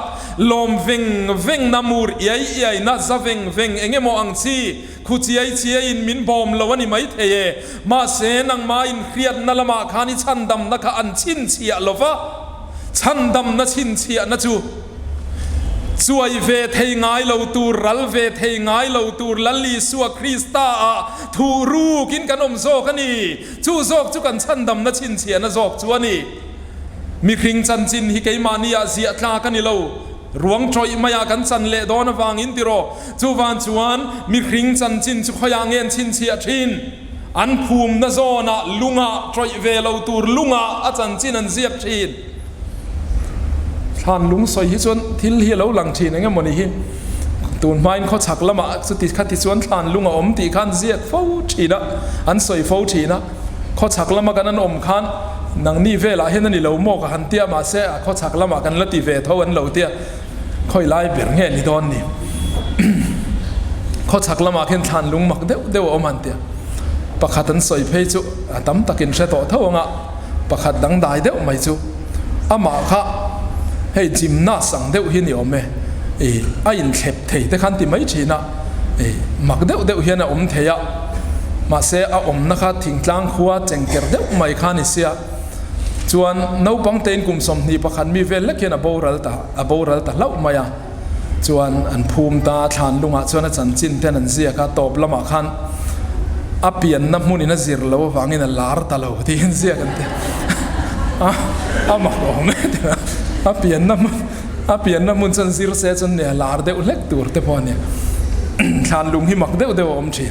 ลมเวงนามูร์ใหญ่นั่นซะเวงเองหมดอังซีคุเจียอินมินบอมลวันนี้ไม่เทมาเสนังมาอินเครียดนั่นละมาขานิชันดำนักอันชินเชียลวะชันดำนัชินเชียนัจูช่วยเวทให้ง่ายเราตูรัลเวทให้ง่ายเราตูรัลลีสัวคริสตาทูรูกินกันอมโซกันนี่จูโซกจูกันชันดำนัชินเชียนะโซกจวนนี่มีคริงจันจินฮิเกยมานีอาเซียตลากันนี่เรารวงทรอยมายากันจันเลดอนวางอินติโรจูวานจวนมีคริงจันจินจุขยางเงินชินเชียทินอันภูมินะโซนะลุงะทรอยเวเราตูลุงะอาจันจินอันเสียบทินท่านลุงสอยฮิจวนทิลเฮียเราหลังชีนั่งมันนี่ตูนไม้เขาฉักละมาสุดที่ขัดที่ชวนท่านลุงอมตีขันเสียดฟูชีนะอันสอยฟูชีนะเขาฉักละมากันนั้นอมขันนังนี่เวลาเห็นนี่เราโมกหันเตียมาเสียเขาฉักละมากันละตีเวทวันเราเตียค่อยไล่เบี่ยงเงี้ยนี่ตอนนี้เขาฉักละมาเห็นท่านลุงมักเดี๋ยวอมหันเตียประคัดอันสอยเพยจุตั้มตะกินเสต่อเท่าไงประคัดดังได้เดี๋ยวไม่จุอามาค่ะให้จิมน่าสั่งเดี๋ยวเห็นอยู่ไหมไอ้อินเข็บเทแต่ขันติไม่ชีนะมักเดี๋ยวเห็นอมเทียมาเสียอมนะคะทิ้งกลางขัวเจงเกอร์เดี๋ยวไม่ขันเสียจวนน้องปังเต็นกุมสมนี่ประคันมีเวลเล็กเห็นอโบรัลตาเล่ามาอย่างจวนอันภูมิตาทานลุงอ่ะจวนอาจารย์จินเทนันเสียค่ะตบละมาขันอเปลี่ยนน้ำมูนี่น่าเสียแล้วฟังนี่น่าลาร์ตาเราที่เห็นเสียกันเถอะมาบอกไม่เถอะเปลี่ยนน้ำมันจนสิรเสจนเนี่ยลาร์เดวเล็กตัวแต่พอเนี่ยทานลุงหิมักเดวอมชี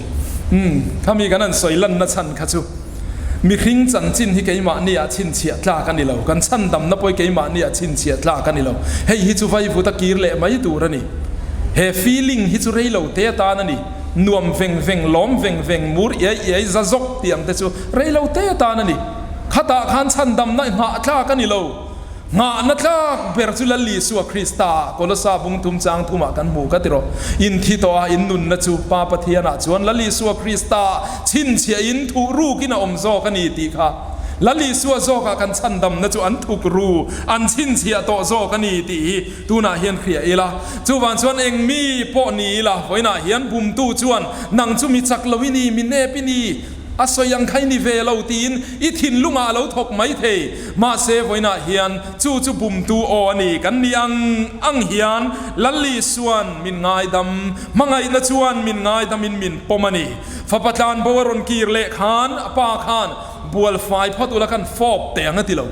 ถ้ามีกันนั้นสวยลั่นนัชันข้าจูมีคริงจันจินที่เกยมาเนี่ยชินเฉียดลากันนี่เรากันชันดำนับไปเกยมาเนี่ยชินเฉียดลากันนี่เราเฮ้ยฮิจูไฟฟูตะกีร์เละไม่ตัวนี่เฮ้ฟีลิ่งฮิจูเรย์เราเตะตานั่นนี่นวมเวงล้อมเวงมูร์ยัยจะจกเตียงแต่จูเรย์เราเตะตานั่นนี่ข้าตาขันชันดำนั่นหาลากันนี่เรางานักเบรจุลลีสัวคริสตาโกลซาบุงทุมจางทุมากันหมูกันติโรอินทิโตอาอินนุนนัจูปาปะเทียนะจวนลลีสัวคริสตาชินเชียอินทุรูกินาอมโซกันนีติค่ะลลีสัวโซกันชันดำนัจูอันทุกรูอันชินเชียโตโซกันนีติตูน่าเฮียนเคลียเอละจูวันจวนเองมีปอนีละไว้น่าเฮียนบุมตูจวนนังจูมีจักลวินีมิเนปินีอาศัยยังใครนิเวลเอาตีนอีทินลุงอาเราถกไม่เทมาเซฟไว้น่ะเฮียนจูบุมตูอนี่กันนี่อังเฮียนลัลลีส่วนมินง่ายดำมังไงละชวนมินง่ายดำมินปมนี่ฟ้าประทานบวรนกีร์เละขานป้าขานบัวไฟพอตุละกันฟอบแต่งติเรา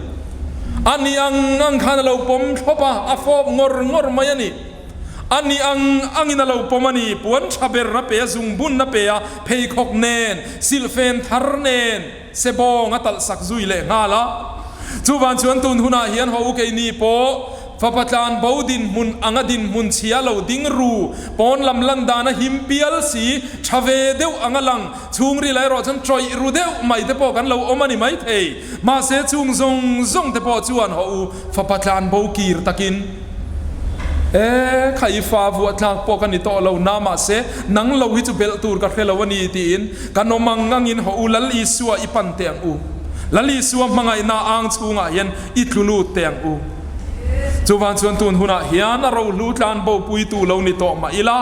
อันนี้อังขานเราปมทบะฟอบงอมายันนี่อันนี้อังอินาเราปมานีปวนชาเบรนับเปซุงบุนนับเปยเพย์คอกเนนซิลเฟนทาร์เนนเซบองอัตัลสักซุยเล่งาละจูวันชวนตุนหุนาเฮียนฮาวเกนีโปฟ้าประทานบาวดินมุนอังดินมุนเชียเราดิ้งรูปอนลำลันดานะหิมเปียลสีชาเวเดวอังลังชุงรีไลรอจันทรอยรูเดวไม่เตปอกันเราอมันนี่ไม่เทมาเสชุงซงเตปอจวนฮาวฟ้าประทานบาวกีร์ตะกินใครฟ้าวัวทางปกันนี่โตเราหน้ามาเสนังเราวิจุเบลตูร์กับเราวันนี้ตีนกันนมังงังอินหัวลัลอีสัวอีปันเตียงอู lali suam mangai na ang chunga hian itlulu teng u chuwan chuan tun huna hian a ro lu tlan bo pui tu lo ni to ma ila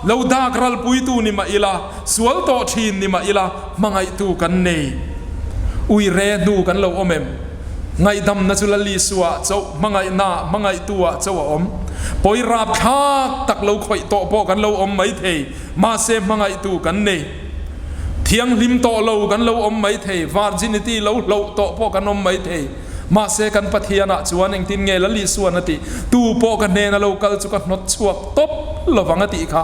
lo dak ral pui tu ni ma ila sual to thin ni ma ila mangai tu kan nei ui re nu kan lo omem ngai dam na chu lali suwa chau mangai tua chau om poi rap thak tak lo khoi to po kan lo om mai thei ma se mangai tu kan nei thiang lim to lo kan lo om mai thei virginity lo to po kan om mai thei ma se kan pathiana chuan eng tin nge lali suan ati tu po kan ne na lo kal chu ka not chuak top lovang ati kha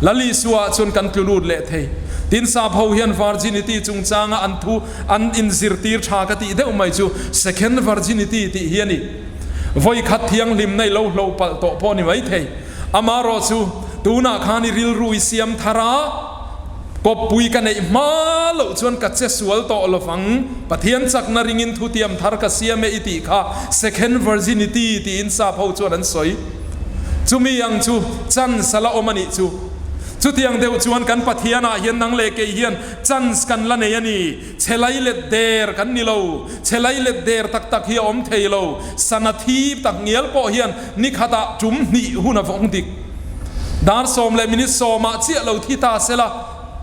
lali suwa chun kan tlulut le thei tin sa phau hian virginity chung changa an thu an in zirtir tha ka ti deuh mai chu second virginity ti hiani voi khat thiang lim nei lo pal to po ni mai thei amaro chu tuna khani ril rui siam thara ko pui ka nei ma lo chuan ka che sual to lovang pathian chak na ringin thu tiam thar ka siam e iti kha second virginity ti in sa phau chuan an soi chumi yang chu chan sala omani chu chu tiang deuh chuan kan pathiana hian nang le ke hian chance kan la nei ani chelai le der kan ni lo chelai le der tak tak hi om thei lo sanathi tak ngial po hian ni khata tum ni huna vong dik dar som le minit soma chia lo thi ta sela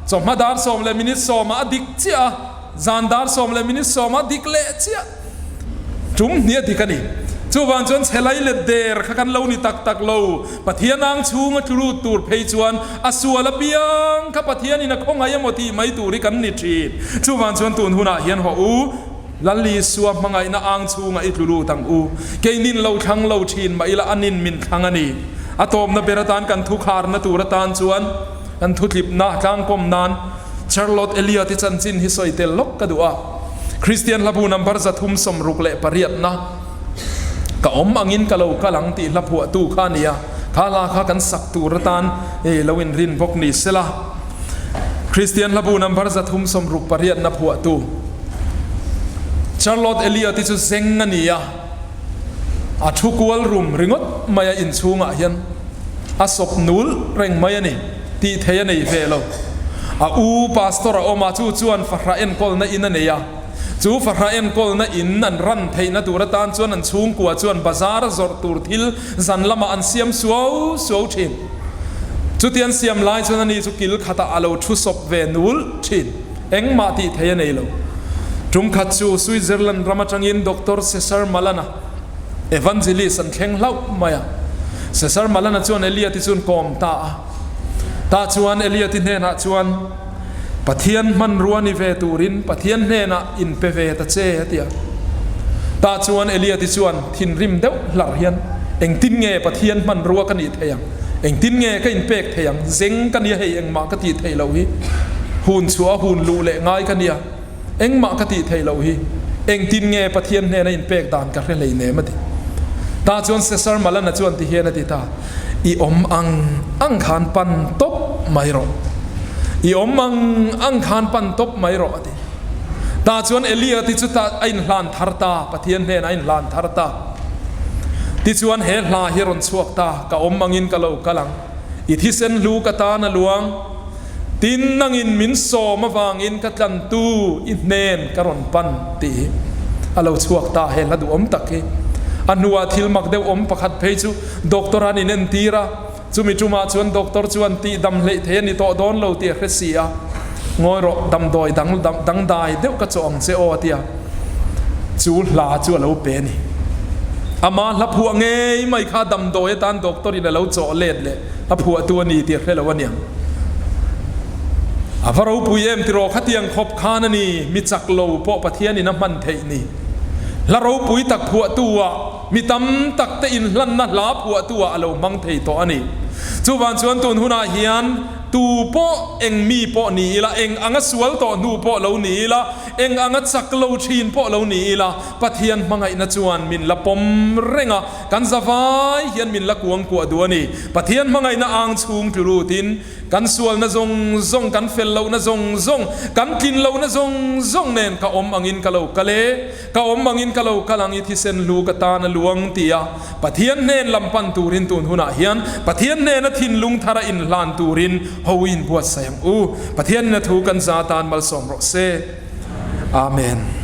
choma dar som le minit soma dik chia zan dar som le minit soma dik le chia tum ni dikani chuwan chuan chelai le der kha kan lo ni tak tak lo pathianang chunga turu tur phei chuan asuala piang kha pathian in a khonga yamoti mai turi kan ni thi chuwan chuan tun huna hian ho u lali suwa mangai na ang chunga itlulu tang u keinin lo thang lo thin mai la anin min thangani atom na beratan kan thu khar na turatan chuan kan thu tlip na tlang pom nan Charlotte Elliot ti chanchin hi soitel lok kadua Christian labu number za thum som ruk le pariat na ka om angin ka lo kalang ti lapu tu khania khala kha kan sak tu ratan e lawin rin bok ni sela Christian labu number za thum som ruk pariat na pu tu Charlotte Elliot ti chu sengania a thukwal room ringot maya in chunga hian a sop nul reng maya ni ti theya nei velo a u pastor a oma chu chuan fahra en kol na in aneya chu fahra en kol na in an ran theina turatan chuan an chung kwa chuan bazar zor tur thil zan lama an siam suau thin chu tian siam lai chuan ani chu kil khata alo thu sop ve nul thin engma ti theya nei lo tum khat chu Switzerland ramatangin Dr. Cesar Malana evangelist an thleng lau maya Cesar Malana chuan elia ti chuan kom ta chuan elia ti hne na chuan pathian man ruani ve turin pathian hne na in pe ve ta che hatia ta chuan elia ti chuan thin rim deuh lar hian eng tin nge pathian man ruwa kan i theyang eng tin nge ka in pek theyang zeng kan ya hei eng ma ka ti thei lo hi hun chua hun lu le ngai kan ya eng ma ka ti thei lo hi eng tin nge pathian hne na in pek dan ka re lei ne ma ti ta chuan Cesar Malana chuan ti hian ati ta i om ang khan pan top mai ro i om ang khan pan top mai ro ati ta chuan elia ti chu ta ain hlan tharta pathian hne na in hlan tharta ti chuan he hla hi ron chuak ta ka om angin ka lo kalang i thi sen lu ka ta na luang tin nangin min so ma wangin ka tlan tu i hnen ka ron pan ti alo chuak ta he la du om tak hi anua thil mak deuh om pakhat phei chu doctor an in en tira chumi chuma chuan doctor chuan ti dam hlei the ni to don lo ti hresia ngoi ro dam doi dang dai deuh ka chong che o tia chu hla chu lo pe ni ama la phu ngei mai kha dam doi tan doctor in lo cho let le a phu tu ni ti hre lo wania avaro puyem ti ro khatiang khop khan ani mi chak lo po pathian in a man thei ni la ro pui tak phu tua mi tam tak te in hlan na la phu tua alo mang thei to ani chuwan chuan tun huna hian tu po eng mi po ni la eng anga sual to nu po lo ni la eng anga chak lo thin po lo ni la pathian mangai na chuan min la pom renga kan zawai hian min la kuang ku aduani pathian mangai na ang chung turutin kan sual na zong kan fel lo na zong kan kin lo na zong nen ka om angin ka lo kale ka om angin ka lo kalang i thi sen lu ka ta na luang tia pathian nen lampan turin tun huna hian pathian nen na thin lung thara in lan turin hoin buat sayang pathian na thu kan zatan mal som ro se amen.